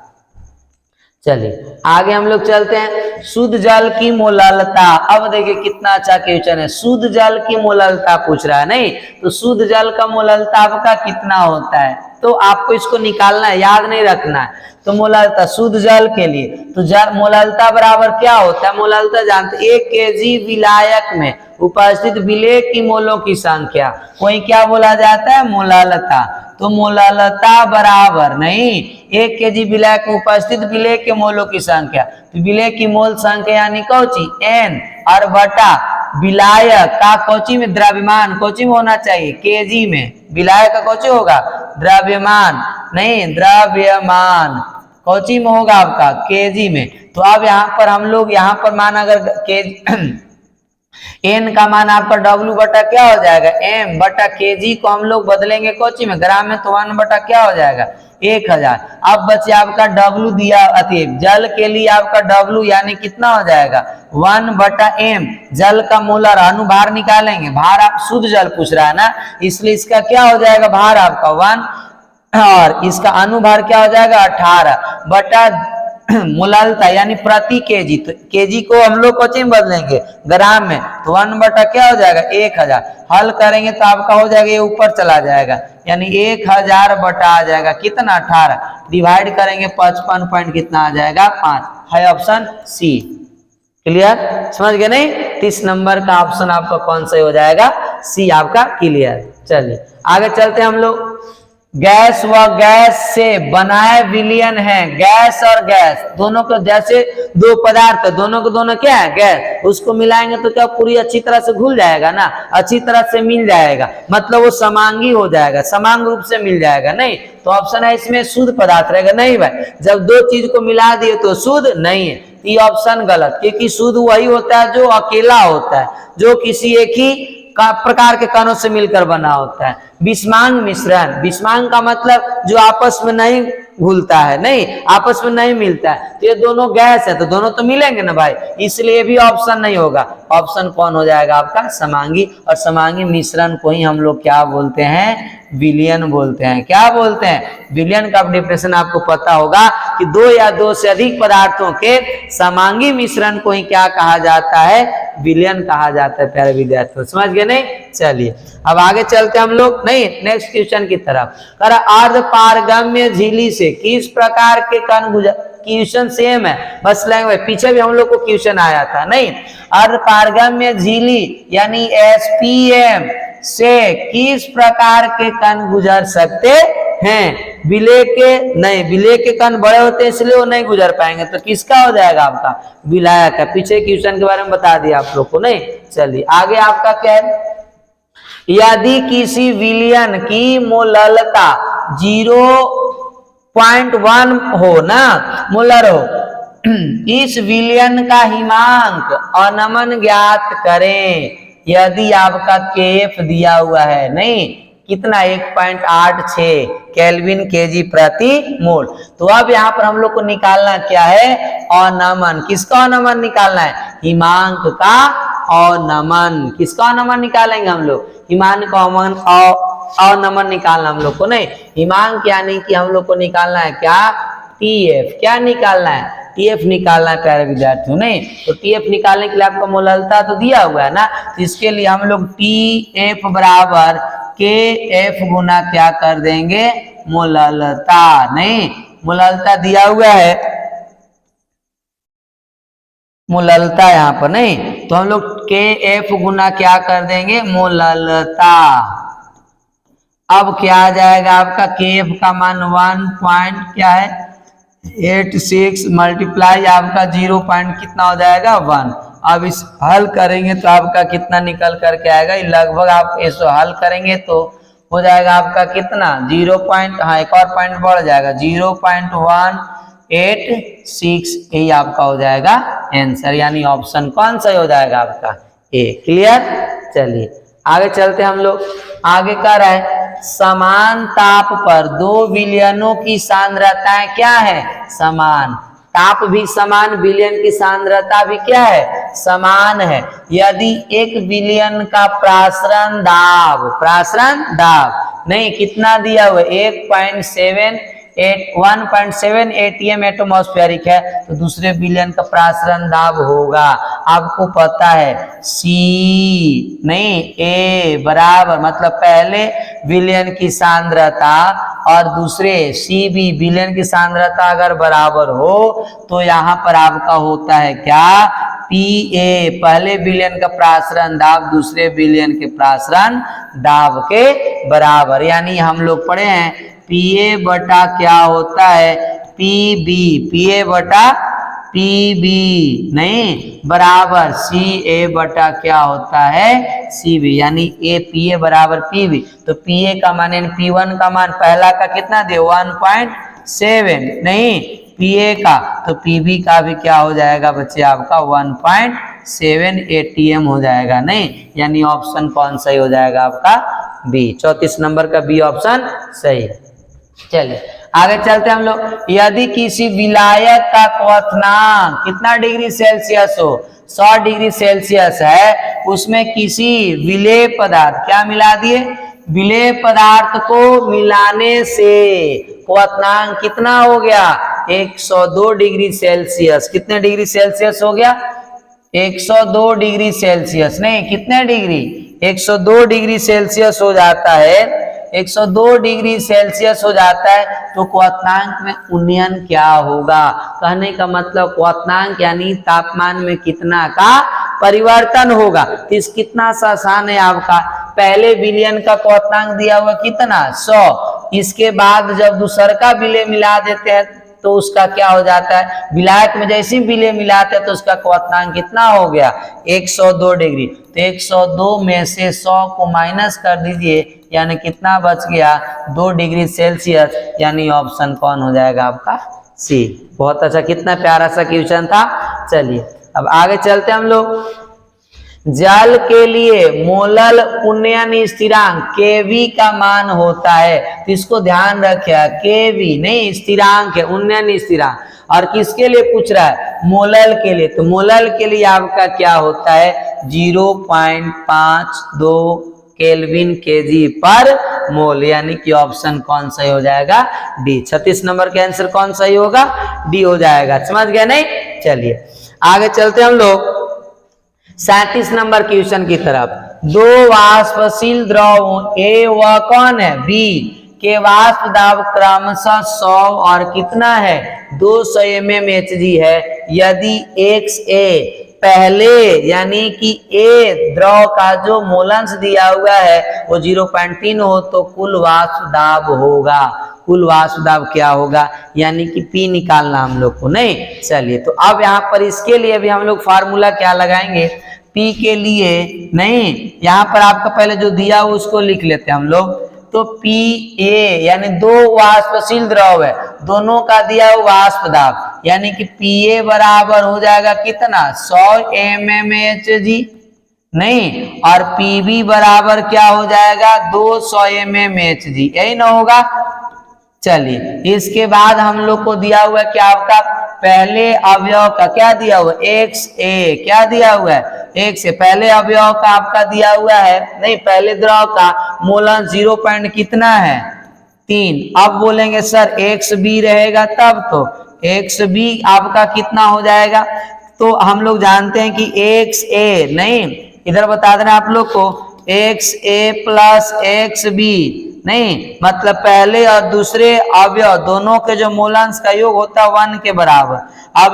चलिए आगे हम लोग चलते हैं। शुद्ध जल की मोललता, अब देखिए कितना अच्छा क्वेश्चन है, शुद्ध जल की मोललता पूछ रहा है नहीं। तो शुद्ध जल का मोललता आपका कितना होता है, तो आपको इसको निकालना है, याद नहीं रखना है। तो मोललता शुद्ध जल के लिए तो मोललता बराबर क्या होता है, मोललता जानते 1 केजी विलायक में उपस्थित विलेय की मोलों की संख्या, कोई क्या बोला जाता है मोललता। तो मोललता बराबर नहीं 1 केजी विलायक में उपस्थित विलेय के मोलों की संख्या, तो विलेय की मोल संख्या यानी कौची n और बटा विलायक का कौची में द्रव्यमान, कौची में होना चाहिए केजी में, विलायक का कौची होगा द्रव्यमान नहीं, द्रव्यमान कौची में होगा आपका केजी में। तो अब यहाँ पर हम लोग यहाँ पर मान अगर केजी एन का मान आपका डब्ल्यू बटा क्या हो जाएगा एम बटा केजी को हम लोग बदलेंगे कौची में ग्राम में, तो 1 बटा क्या हो जाएगा 1000। अब बचे आपका डब्ल्यू दिया अति जल के लिए आपका डब्ल्यू यानी कितना हो जाएगा 1 बटा एम, जल का मोलर अनुभार निकालेंगे, भार आप शुद्ध जल पूछ रहा है ना, इसलिए इसका क्या हो जाएगा भार आपका 1 और इसका अनुभार क्या हो जाएगा 18 बटा मोललता यानी प्रति केजी, तो केजी को हम लोग कोची में बदलेंगे ग्राम में, तो 1 बटा क्या हो जाएगा 1000। हल करेंगे तो आपका हो जाएगा ये ऊपर चला जाएगा, यानी 1000 बटा आ जाएगा कितना 18, डिवाइड करेंगे 55 पॉइंट कितना आ जाएगा 5, है ऑप्शन सी। क्लियर, समझ गए नहीं। 30 नंबर का ऑप्शन आपका कौन सा हो जाएगा सी आपका क्लियर। चलिए आगे चलते हैं हम लोग। गैस व गैस से बनाए विलयन है, गैस और गैस दोनों को, जैसे दो पदार्थ दोनों को दोनों क्या है गैस, उसको मिलाएंगे तो क्या पूरी अच्छी तरह से घुल जाएगा ना, अच्छी तरह से मिल जाएगा, मतलब वो समांगी हो जाएगा, समान रूप से मिल जाएगा नहीं। तो ऑप्शन है इसमें शुद्ध पदार्थ रहेगा नहीं भाई, जब दो चीज को मिला दिए तो शुद्ध नहीं है, ये ऑप्शन गलत, क्योंकि शुद्ध वही होता है जो अकेला होता है, जो किसी एक ही प्रकार के कणों से मिलकर बना होता है। विषमांग मिश्रण, विषमांग का मतलब जो आपस में नहीं घुलता है, नहीं आपस में नहीं मिलता है, तो ये दोनों गैस है तो दोनों तो मिलेंगे ना भाई, इसलिए भी ऑप्शन नहीं होगा। ऑप्शन कौन हो जाएगा आपका समांगी, और समांगी मिश्रण को ही हम लोग क्या बोलते हैं विलयन बोलते हैं। क्या बोलते हैं विलयन का डेफिनेशन आपको पता होगा कि दो या दो से अधिक पदार्थों के समांगी मिश्रण को ही क्या कहा जाता है विलयन कहा जाता है। प्यारे विद्यार्थियों समझ गए नहीं। चलिए अब आगे चलते हम लोग नहीं नेक्स्ट क्वेश्चन की तरफ। कर अर्ध पारगम्य झिल्ली से किस प्रकार के कण गुजर, क्वेश्चन सेम है बस लैंग्वेज, पीछे भी हम लोग को क्वेश्चन आया था नहीं। अर्ध पारगम्य झिल्ली यानी एसपीएम से किस प्रकार के कण गुजर सकते हैं, विलय के नहीं, विलय के कण बड़े होते हैं इसलिए वो नहीं गुजर पाएंगे, तो किसका हो जाएगा आपका विलायक का। पीछे क्वेश्चन के बारे में बता दिया आप लोग को, नहीं। चलिए आगे आपका क्या है, यदि किसी विलयन की मोललता 0.1 हो ना, मोलर हो, इस विलयन का हिमांक अनमन ज्ञात करें। यदि आपका केएफ दिया हुआ है, नहीं कितना 1.86 केल्विन केजी प्रति मोल, तो अब यहाँ पर हम लोग को निकालना क्या है, अनमन। किसका अनमन निकालना है, हिमांक का अनमन। किसका अनमन निकालेंगे हम लोग, हिमांक का अनमन निकालना हम लोग को, नहीं हिमांक यानी कि हम लोग को निकालना है क्या, टीएफ। क्या निकालना है, टीएफ निकालना है प्यारे विद्यार्थियों, नहीं। तो टीएफ निकालने के लिए आपका मोललता तो दिया हुआ है ना, तो इसके लिए हम लोग टीएफ बराबर के एफ गुना क्या कर देंगे, मोललता। नहीं मोललता दिया हुआ है, मोललता यहाँ पर, नहीं तो हम लोग के एफ गुना क्या कर देंगे, मोललता। अब क्या आ जाएगा आपका, के एफ का मान 1 क्या है 86 मल्टीप्लाई आपका 0 कितना हो जाएगा 1। अब इस हल करेंगे तो आपका कितना निकल करके आएगा, लगभग आप इसको हल करेंगे तो हो जाएगा आपका कितना 0. हाँ एक और पॉइंट बढ़ जाएगा 0.186, यही आपका हो जाएगा आंसर, यानी ऑप्शन कौन सा हो जाएगा आपका ए। क्लियर। चलिए आगे चलते हम लोग, आगे कर रहा है समान ताप पर दो विलयनों की सांद्रताएं क्या है, समान। ताप भी समान, विलयन की सांद्रता भी क्या है, समान है। यदि एक विलयन का प्रासरण दाब नहीं कितना दिया हुआ 1.7 एटीएम एटमॉस्फेरिक है, तो दूसरे विलयन का प्रासरण दाब होगा, आपको पता है सी नहीं ए बराबर, मतलब पहले विलयन की सांद्रता और दूसरे सी बी विलयन की सांद्रता अगर बराबर हो तो यहाँ पर आपका होता है क्या, पी ए, पहले विलयन का प्रासरण दाब दूसरे विलयन के प्रासरण दाब के बराबर। यानी हम लोग पढ़े हैं पी ए बटा क्या होता है, पी बी, पी ए बटा पी बी नहीं बराबर सी ए बटा क्या होता है, सी बी। यानी ए पी ए बराबर पी बी, तो पी ए का मान पी वन का मान पहला का कितना दे 1.7 नहीं पी ए का, तो पी बी का भी क्या हो जाएगा बच्चे आपका 1.7 एटीएम हो जाएगा, नहीं। यानी ऑप्शन कौन सही हो जाएगा आपका बी, 34 नंबर का बी ऑप्शन सही। चलिए आगे चलते हम लोग, यदि किसी विलायक का क्वथनांक कितना डिग्री सेल्सियस हो, 100 डिग्री सेल्सियस है, उसमें किसी विलेय पदार्थ क्या मिला दिए, विलेय पदार्थ को मिलाने से क्वथनांक कितना हो गया 102 डिग्री सेल्सियस। कितने डिग्री सेल्सियस हो गया 102 डिग्री सेल्सियस, नहीं कितने डिग्री 102 डिग्री सेल्सियस हो जाता है, 102 डिग्री सेल्सियस हो जाता है, तो क्वथनांक में उन्नयन क्या होगा। कहने का मतलब क्वथनांक यानी तापमान में कितना का परिवर्तन होगा। तो इस कितना सा आसान है आपका, पहले विलयन का क्वथनांक दिया हुआ कितना 100, इसके बाद जब दूसर का विलय मिला देते हैं तो उसका क्या हो जाता है, विलायक में जैसे विलय मिलाते हैं तो उसका क्वथनांक कितना हो गया 102 डिग्री। तो 102 में से 100 को माइनस कर दीजिए, यानी कितना बच गया 2 डिग्री सेल्सियस, यानी ऑप्शन कौन हो जाएगा आपका सी। बहुत अच्छा, कितना प्यारा सा क्वेश्चन था। चलिए अब आगे चलते हम लोग, जल के लिए मोलल उन्नयन स्थिरांक केवी का मान होता है, तो इसको ध्यान रखिए, केवी नहीं स्थिरांक है, उन्नयन स्थिरांक। और किसके लिए पूछ रहा है, मोलल के लिए, तो मोलल के लिए आपका क्या होता है 0.52 केल्विन केजी पर मोल, यानी कि ऑप्शन कौन सही हो जाएगा डी। 36 नंबर का आंसर कौन सही होगा, डी हो जाएगा। समझ गया नहीं। चलिए आगे चलते हम लोग 37 नंबर क्वेश्चन की तरफ। दो वाष्पशील द्रव ए व कौन है बी के वाष्प दाब क्रमशः 100 और कितना है 200 mmHg है। यदि एक्स ए पहले यानी कि ए द्रव का जो मोलंश दिया हुआ है वो 0.3 हो तो कुल वाष्प दाब होगा। कुल वाष्प दाब क्या होगा, यानी कि P निकालना हम लोग को। नहीं, चलिए तो अब यहाँ पर इसके लिए भी हम लोग फार्मूला क्या लगाएंगे, P के लिए। नहीं, यहाँ पर आपका पहले जो दिया हो उसको लिख लेते हैं हम लोग। तो Pa यानी दो वाष्पशील द्रव है, दोनों का दिया हुआ वाष्प दाब, यानी कि Pa बराबर हो जाएगा कितना 100 mmHg। नहीं, और Pb बराबर क्या हो जाएगा 200 mmHg, यही ना होगा। चलिए इसके बाद हम लोग को दिया हुआ है क्या, आपका पहले अवयव का क्या दिया हुआ है XA, क्या दिया हुआ है XA, पहले अवयव का आपका दिया हुआ है, नहीं पहले द्रव का मोलन 0 पॉइंट कितना है 3। अब बोलेंगे सर XB रहेगा तब, तो XB आपका कितना हो जाएगा, तो हम लोग जानते हैं कि XA, नहीं इधर बता देना आप लोग को XA प्लस XB, नहीं मतलब पहले और दूसरे अवयव दोनों के जो मूलांश का योग होता है 1 के बराबर। अब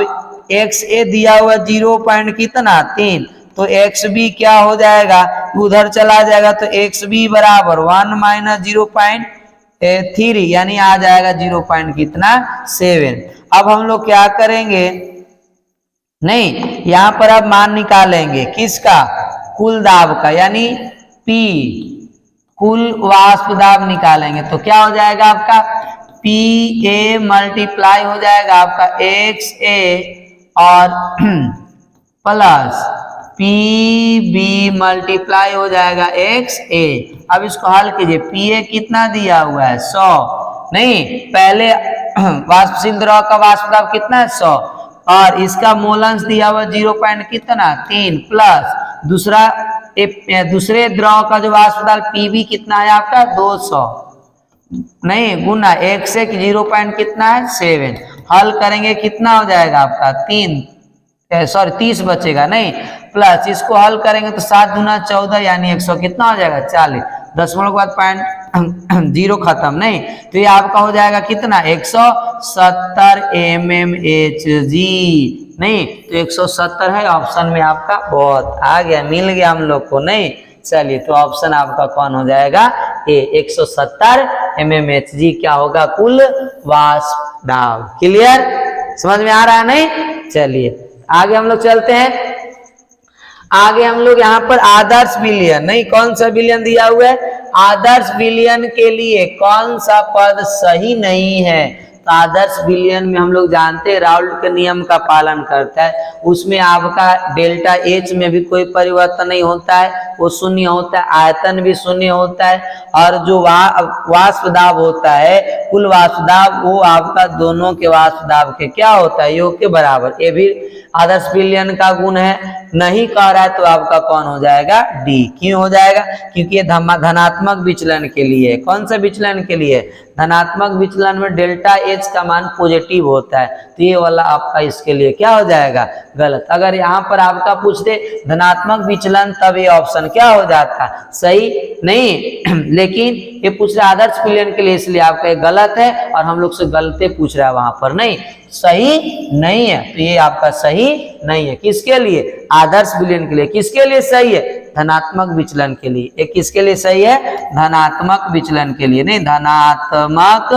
XA दिया हुआ 0 पॉइंट कितना 3, तो XB क्या हो जाएगा, उधर चला जाएगा, तो XB बराबर 1 माइनस 0.3 यानी आ जाएगा 0 पॉइंट कितना 7। अब हम लोग क्या करेंगे, नहीं यहां पर अब मान निकालेंगे किसका, कुल दाब का, यानी P कुल वाष्प दाब निकालेंगे, तो क्या हो जाएगा आपका Pa मल्टीप्लाई हो जाएगा आपका XA और प्लस Pb मल्टीप्लाई हो जाएगा XA। अब इसको हल कीजिए, Pa कितना दिया हुआ है 100, नहीं पहले वाष्पशील द्रव का वाष्प दाब कितना है 100, और इसका मोलंश दिया हुआ 0 पॉइंट कितना 3, प्लस दूसरे द्रव का जो वाष्प दाब Pb कितना है आपका 200, नहीं गुना XA 0 पॉइंट कितना है 7। हल करेंगे कितना हो जाएगा आपका 30 बचेगा, नहीं प्लस इसको हल करेंगे तो 7 दूना 14 यानी 100 कितना हो जाएगा 40, दशमलव के बाद पॉइंट 0 खत्म, नहीं तो ये आपका हो जाएगा कितना 170 mmHg। नहीं तो 170 है ऑप्शन में आपका, बहुत आ गया, मिल गया हम लोग को। नहीं चलिए तो ऑप्शन आपका कौन हो जाएगा ए, 170 mmHg क्या होगा कुल वाष्प दाब। क्लियर, समझ में आ रहा है। नहीं चलिए आगे हम लोग चलते हैं। आगे हम लोग यहाँ पर आदर्श विलयन, नहीं कौन सा विलयन दिया हुआ है, आदर्श विलयन के लिए कौन सा पद सही नहीं है, तो आदर्श विलयन में हम लोग जानते हैं राउल्ट के नियम का पालन करता है, उसमें आपका डेल्टा H में भी कोई परिवर्तन नहीं होता है, वो शून्य होता है, आयतन भी शून्य होता है, और जो वाष्प दाब होता है कुल वाष्प दाब वो आपका दोनों के वाष्प दाब के क्या होता है योग के बराबर। ये भी आदर्श विलयन का गुण है। नहीं कह रहा है तो आपका कौन हो जाएगा डी। क्यों हो जाएगा, क्योंकि ये धनात्मक विचलन के लिए, कौन सा विचलन के लिए, धनात्मक विचलन में डेल्टा H का मान पॉजिटिव होता है, तो ये वाला आपका इसके लिए क्या हो जाएगा गलत। अगर यहाँ पर आपका पूछते धनात्मक विचलन तब ये ऑप्शन क्या हो जाता सही, नहीं लेकिन ये पूछ रहा आदर्श विलयन के लिए, इसलिए आपका गलत है और हम लोग से गलती पूछ रहा है वहां पर, नहीं सही नहीं है, तो ये आपका सही नहीं है। किसके लिए, आदर्श विलयन के लिए। किसके लिए सही है, धनात्मक विचलन के लिए। ये किसके लिए सही है, धनात्मक विचलन के लिए, नहीं धनात्मक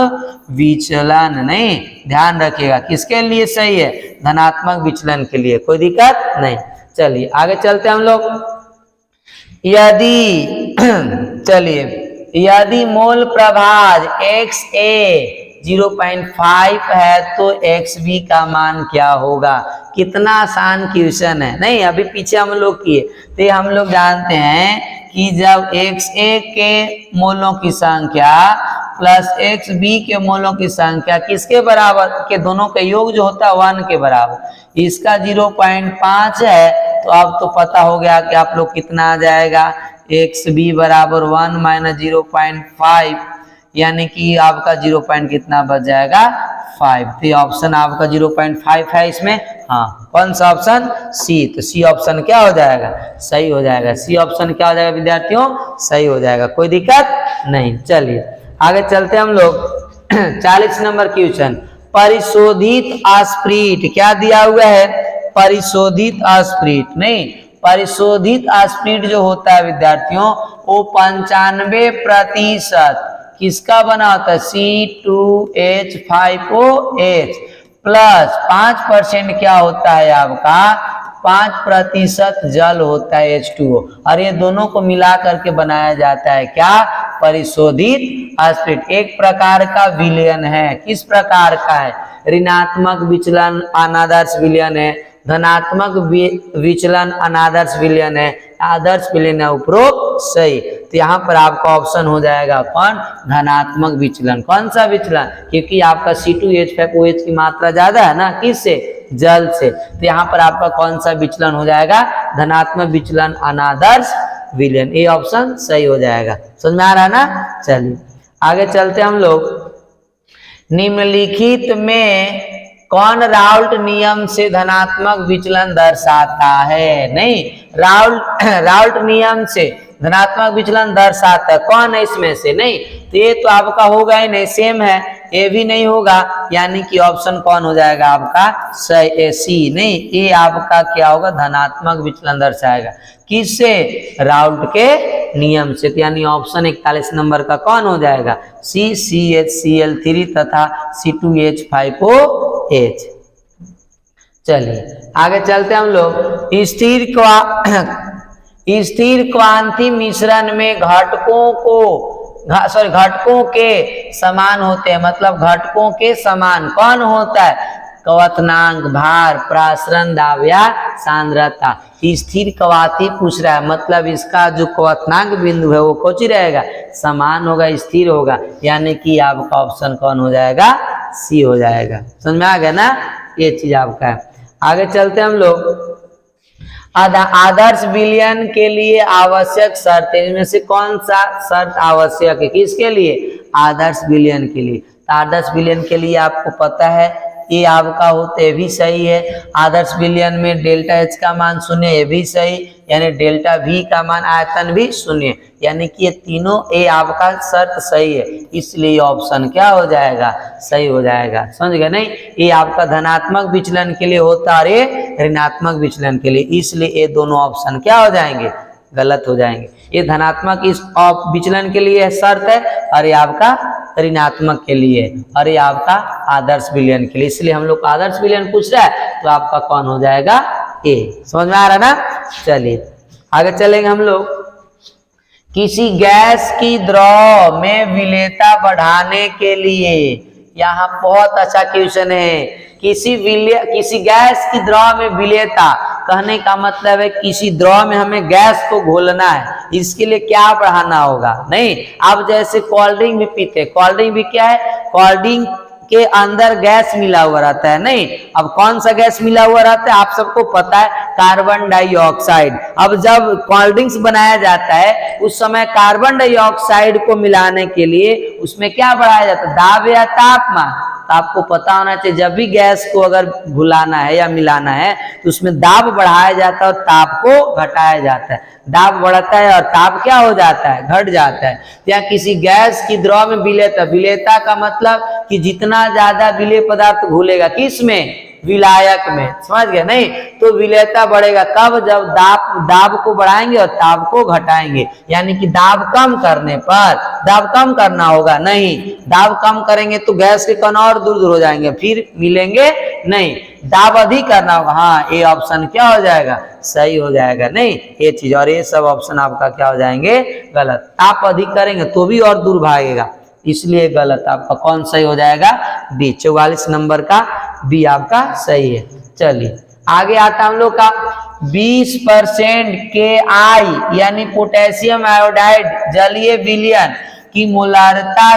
विचलन, नहीं ध्यान रखिएगा किसके लिए सही है, धनात्मक विचलन के लिए, कोई दिक्कत नहीं। चलिए आगे चलते हम लोग। यदि चलिए यदि मोल प्रभाज XA 0.5 है तो XB का मान क्या होगा। कितना आसान क्वेश्चन है, नहीं अभी पीछे हम लोग किए, तो हम लोग जानते हैं कि जब XA के मोलों की संख्या प्लस XB के मोलों की संख्या किसके बराबर के, दोनों का योग जो होता है 1 के बराबर, इसका 0.5 है, तो अब तो पता हो गया कि आप लोग कितना आ जाएगा, XB बराबर 1 माइनस 0.5 यानी कि आपका 0 पॉइंट कितना बच जाएगा 5। तो ऑप्शन आपका 0.5 है इसमें, हाँ कौन सा ऑप्शन सी, तो सी ऑप्शन क्या हो जाएगा सही हो जाएगा। सी ऑप्शन क्या हो जाएगा विद्यार्थियों, सही हो जाएगा, कोई दिक्कत नहीं। चलिए आगे चलते हम लोग 40 नंबर क्वेश्चन। परिशोधित स्प्रिट क्या दिया हुआ है, परिशोधित स्प्रिट, नहीं परिशोधित स्प्रिट जो होता है विद्यार्थियों वो 95% किसका बना होता है, C2H5OH प्लस 5% क्या होता है आपका, 5% जल होता है H2O, और ये दोनों को मिला करके बनाया जाता है क्या, परिशोधित स्पिरिट। एक प्रकार का विलयन है, किस प्रकार का है, ऋणात्मक विचलन अनादर्श विलयन है, धनात्मक विचलन अनादर्श विलयन है, आदर्श विलयन है उपरोक्त सही। तो यहाँ पर आपका ऑप्शन हो जाएगा कौन, धनात्मक विचलन। कौन सा विचलन, क्योंकि आपका C2H5OH की मात्रा ज्यादा है ना, किससे, जल से। तो यहाँ पर आपका कौन सा विचलन हो जाएगा, धनात्मक विचलन अनादर्श विलयन। ये ऑप्शन सही हो जाएगा। समझ में आ रहा है ना। चलिए आगे चलते हम लोग। निम्नलिखित में कौन राउल्ट नियम से धनात्मक विचलन दर्शाता है, नहीं राउल्ट नियम से धनात्मक विचलन दर्शाता है, कौन है इसमें से, नहीं तो ये तो आपका होगा ही नहीं, सेम है, ये भी नहीं होगा, यानी कि ऑप्शन कौन हो जाएगा आपका, सी, नहीं ये आपका क्या होगा, धनात्मक विचलन दर्शाएगा, किससे, राउल्ट के नियम से। तो यानी ऑप्शन 41 नंबर का कौन हो जाएगा, CCHCl3 तथा C2H5OH। चलिए आगे चलते हम लोग। स्थिर क्वांति मिश्रण में घटकों के समान होते हैं, मतलब घटकों के समान कौन होता है, क्वथनांक, भार, प्रासरण दाब या सांद्रता। स्थिर क्वांति पूछ रहा है, मतलब इसका जो क्वथनांक बिंदु है वो कौन रहेगा, समान होगा, स्थिर होगा, यानी कि आपका ऑप्शन कौन हो जाएगा, सी हो जाएगा। समझ में आ गया ना, ये चीज आपका है। आगे चलते हम लोग। आदर्श विलयन के लिए आवश्यक शर्त, इनमें से कौन सा शर्त आवश्यक है, किसके लिए, आदर्श विलयन के लिए। तो आदर्श विलयन के लिए आपको पता है ये आपका होते भी सही है, आदर्श विलयन में डेल्टा H का मान शून्य, ये भी सही, यानी डेल्टा V का मान आयतन भी शून्य, यानी कि ये तीनों ये आपका शर्त सही है, इसलिए ऑप्शन क्या हो जाएगा, सही हो जाएगा। समझ गए नहीं, ये आपका धनात्मक विचलन के लिए होता है, ये ऋणात्मक विचलन के लिए, इसलिए ये दोनों ऑप्शन क्या हो जाएंगे, गलत हो जाएंगे। ये धनात्मक इस विचलन के लिए शर्त है, और ये आपका ऋणात्मक के लिए, और ये आपका आदर्श विलयन के लिए, इसलिए हम लोग आदर्श विलयन पूछ रहा है, तो आपका कौन हो जाएगा, ए। समझ में आ रहा ना। चलिए आगे चलेंगे हम लोग। किसी गैस की द्रव में विलेयता बढ़ाने के लिए, यहाँ बहुत अच्छा क्वेश्चन है, किसी गैस की द्रव में विलेयता, कहने का मतलब है किसी द्रव में हमें गैस को घोलना है, इसके लिए क्या बढ़ाना होगा, नहीं अब जैसे कोल्ड ड्रिंक भी पीते हैं, कोल्ड ड्रिंक भी क्या है, कोल्ड ड्रिंक के अंदर गैस मिला हुआ रहता है, नहीं अब कौन सा गैस मिला हुआ रहता है, आप सबको पता है, कार्बन डाइऑक्साइड। अब जब कोल्ड ड्रिंक्स बनाया जाता है उस समय कार्बन डाइऑक्साइड को मिलाने के लिए उसमें क्या बढ़ाया जाता है, दाब या तापमान। तो आपको पता होना चाहिए जब भी गैस को अगर घुलाना है या मिलाना है तो उसमें दाब बढ़ाया जाता है और ताप को घटाया जाता है, दाब बढ़ता है और ताप क्या हो जाता है, घट जाता है। या किसी गैस की द्रव में विलेयता, विलेयता का मतलब कि जितना ज्यादा विलेय पदार्थ घुलेगा किस में, विलायक में, समझ गए नहीं, तो विलेयता बढ़ेगा कब, जब दाब को बढ़ाएंगे और ताप को घटाएंगे, यानी कि दाब कम करने पर, दाब कम करना होगा, नहीं दाब कम करेंगे तो गैस के कण और दूर दूर हो जाएंगे, फिर मिलेंगे नहीं, दाब अधिक करना होगा, हाँ ये ऑप्शन क्या हो जाएगा, सही हो जाएगा, नहीं ये चीज, और ये सब ऑप्शन आपका क्या हो जाएंगे, गलत। ताप अधिक करेंगे तो भी और दूर भागेगा, इसलिए गलत। आपका कौन सही हो जाएगा, बी, 44 नंबर का बी आपका सही है। चलिए आगे आता हम लोग का 20% KI यानी पोटेशियम आयोडाइड जलीय विलयन की मोलारता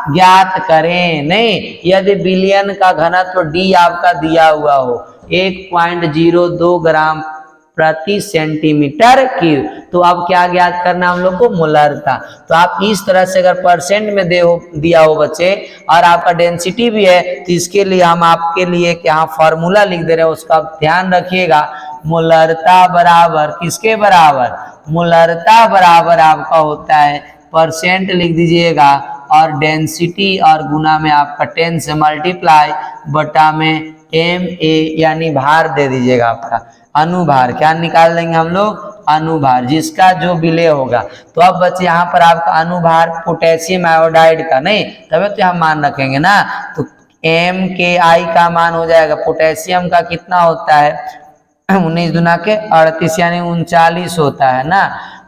ज्ञात करें, नहीं यदि विलयन का घनत्व D आपका दिया हुआ हो 1.02 ग्राम प्रति सेंटीमीटर क्यूब, तो अब क्या ज्ञात करना हम लोग को, मोलारता। तो आप इस तरह से अगर परसेंट में दिया हो बच्चे और आपका डेंसिटी भी है, तो इसके लिए हम आपके लिए यहाँ फॉर्मूला लिख दे रहे हैं, उसका ध्यान रखिएगा। मोलारता बराबर किसके बराबर, मोलारता बराबर आपका होता है, परसेंट लिख दीजिएगा और डेंसिटी और गुना में आपका 10 से मल्टीप्लाई बटा में MA यानी भार दे दीजिएगा, आपका अनुभार क्या निकाल देंगे हम लोग, अनुभार, जिसका जो विलय होगा। तो अब बच्चे यहाँ पर आपका अनुभार पोटेशियम आयोडाइड का, नहीं तभी तो हम मान रखेंगे ना। तो MKI का मान हो जाएगा, पोटेशियम का कितना होता है 19 दूना के 38 यानी 39 होता है ना,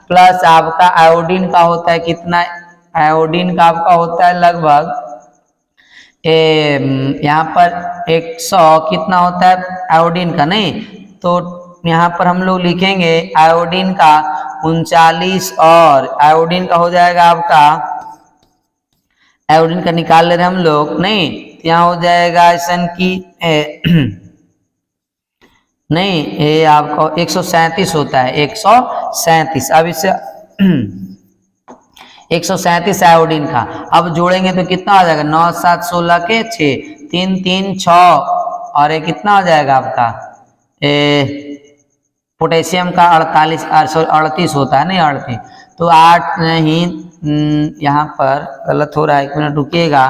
प्लस आपका आयोडीन का होता है कितना, आयोडीन का आपका होता है लगभग यहाँ पर 100 कितना होता है आयोडीन का, नहीं तो यहाँ पर हम लोग लिखेंगे आयोडीन का 39 और आयोडीन का हो जाएगा आपका, आयोडीन का निकाल ले रहे हम लोग, नहीं तो यहाँ हो जाएगा ऐसा की नहीं ये आपका 137 होता है 137। अब इससे 137 आयोडीन का अब जोड़ेंगे तो कितना हो जाएगा 9 7 16 के 6 3 3 6 और ये कितना हो जाएगा आपका पोटेशियम का 38 होता है नहीं 38, तो 8 नहीं यहाँ पर गलत हो रहा है, 1 मिनट रुकिएगा,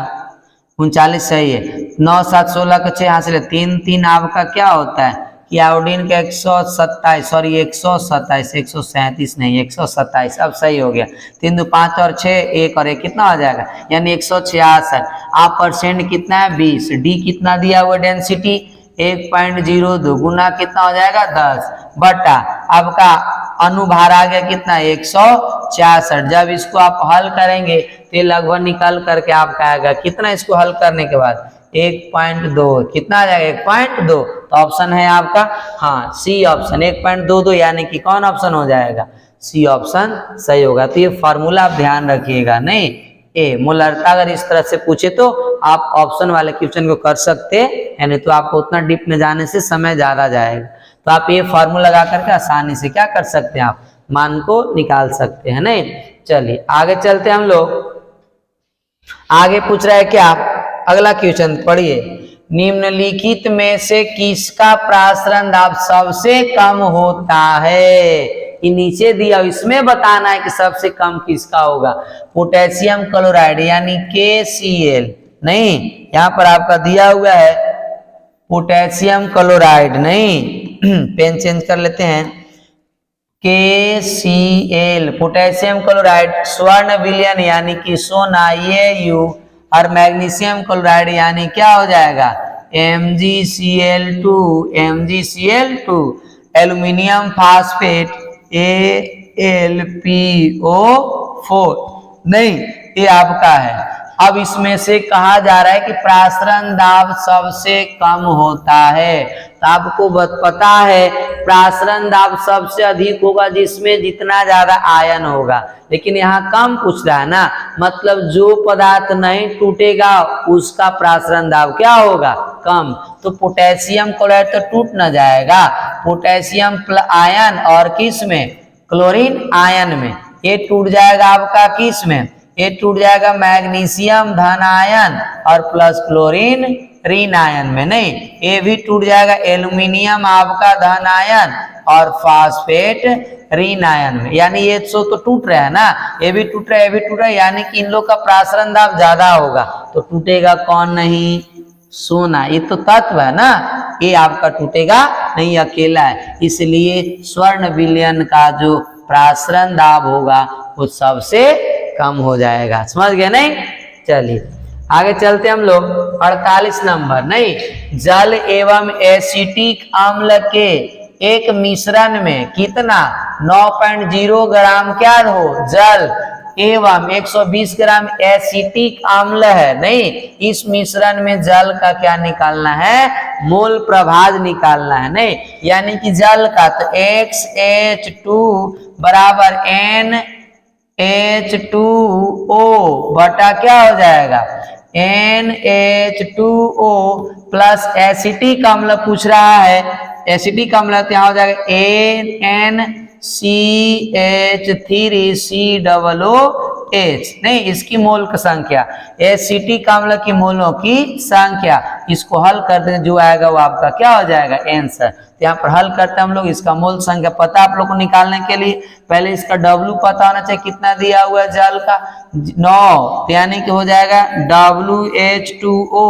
39 सही है। 9 7 16 का 6 यहाँ से 3 3 आपका क्या होता है कि आयोडीन का 127 सॉरी 127 137 नहीं 127, अब सही हो गया। 3 2 5 और 6 1 और 1 कितना हो जाएगा यानी 166। आप परसेंट कितना है 20, डी कितना दिया हुआ डेंसिटी 1.02 गुना कितना हो जाएगा 10 बटा आपका अनुभार आ गया कितना 166। जब इसको आप हल करेंगे तो लगभग निकल करके आपका आएगा कितना, इसको हल करने के बाद 1.2 कितना आ जाएगा 1.2, तो ऑप्शन है आपका हाँ सी ऑप्शन 1.22 यानी कि कौन ऑप्शन हो जाएगा सी ऑप्शन सही होगा। तो ये फॉर्मूला आप ध्यान रखिएगा, नहीं ए मोलरता अगर इस तरह से पूछे तो आप ऑप्शन वाले क्वेश्चन को कर सकते हैं, नहीं तो आपको उतना डीप में जाने से समय ज्यादा जाएगा। तो आप ये फॉर्मूला लगा करके आसानी से क्या कर सकते हैं आप मान को निकाल सकते हैं। नहीं चलिए आगे चलते हम लोग, आगे पूछ रहा है क्या अगला क्वेश्चन पढ़िए, निम्नलिखित में से किसका प्रासरण दाब सबसे कम होता है, ये नीचे दिया इसमें बताना है कि सबसे कम किसका होगा। पोटेशियम क्लोराइड यानी KCl, नहीं यहाँ पर आपका दिया हुआ है पोटेशियम क्लोराइड, नहीं पेन चेंज कर लेते हैं KCl पोटेशियम क्लोराइड, स्वर्ण विलयन यानी कि सोना Au और मैग्नीशियम क्लोराइड यानी क्या हो जाएगा MgCl2 एल्यूमिनियम फास्फेट AlPO4, नहीं ये आपका है। अब इसमें से कहा जा रहा है कि प्रासरण दाब सबसे कम होता है, तो आपको पता है प्रासरण दाब सबसे अधिक होगा जिसमें जितना ज्यादा आयन होगा, लेकिन यहाँ कम पूछ रहा है ना, मतलब जो पदार्थ नहीं टूटेगा उसका प्रासरण दाब क्या होगा कम। तो पोटेशियम क्लोराइड तो टूट न जाएगा, पोटेशियम आयन और किस में क्लोरीन आयन में, ये टूट जाएगा आपका किस में, ये टूट जाएगा मैग्नीशियम धन आयन और प्लस क्लोरीन ऋण आयन में, नहीं ये भी टूट जाएगा एल्यूमिनियम आपका धन आयन और फास्फेट ऋण आयन में, यानी ये तो टूट रहा है ना, ये भी टूट रहा है ये भी टूट रहा है, यानी कि इन लोग का प्रासरण दाब ज्यादा होगा। तो टूटेगा कौन नहीं सोना, ये तो तत्व है ना, ये आपका टूटेगा नहीं अकेला है, इसलिए स्वर्ण विलयन का जो प्रासरण दाब होगा वो सबसे कम हो जाएगा। समझ गए नहीं, चलिए आगे चलते हम लोग 48 नंबर, नहीं जल एवं एसिटिक अम्ल के एक मिश्रण में कितना 9.0 ग्राम क्या हो जल एवं 120 ग्राम एसिटिक अम्ल है, नहीं इस मिश्रण में जल का क्या निकालना है मोल प्रभाज निकालना है, नहीं यानी कि जल का तो XH2 बराबर NH2O बटा क्या हो जाएगा NH2O प्लस एसिटिक अम्ल पूछ रहा है, एसिटिक अम्ल तो यहाँ हो जाएगा NaCH3COOH, नहीं इसकी मोल की संख्या एसिटिक अम्ल की मोलों की संख्या, इसको हल करते हैं जो आएगा वो आपका क्या हो जाएगा आंसर। तो यहाँ पर हल करते हैं हम लोग, इसका मोल संख्या पता आप लोग को निकालने के लिए पहले इसका W पता होना चाहिए, कितना दिया हुआ है जल का 9, यानी कि हो जाएगा WH2O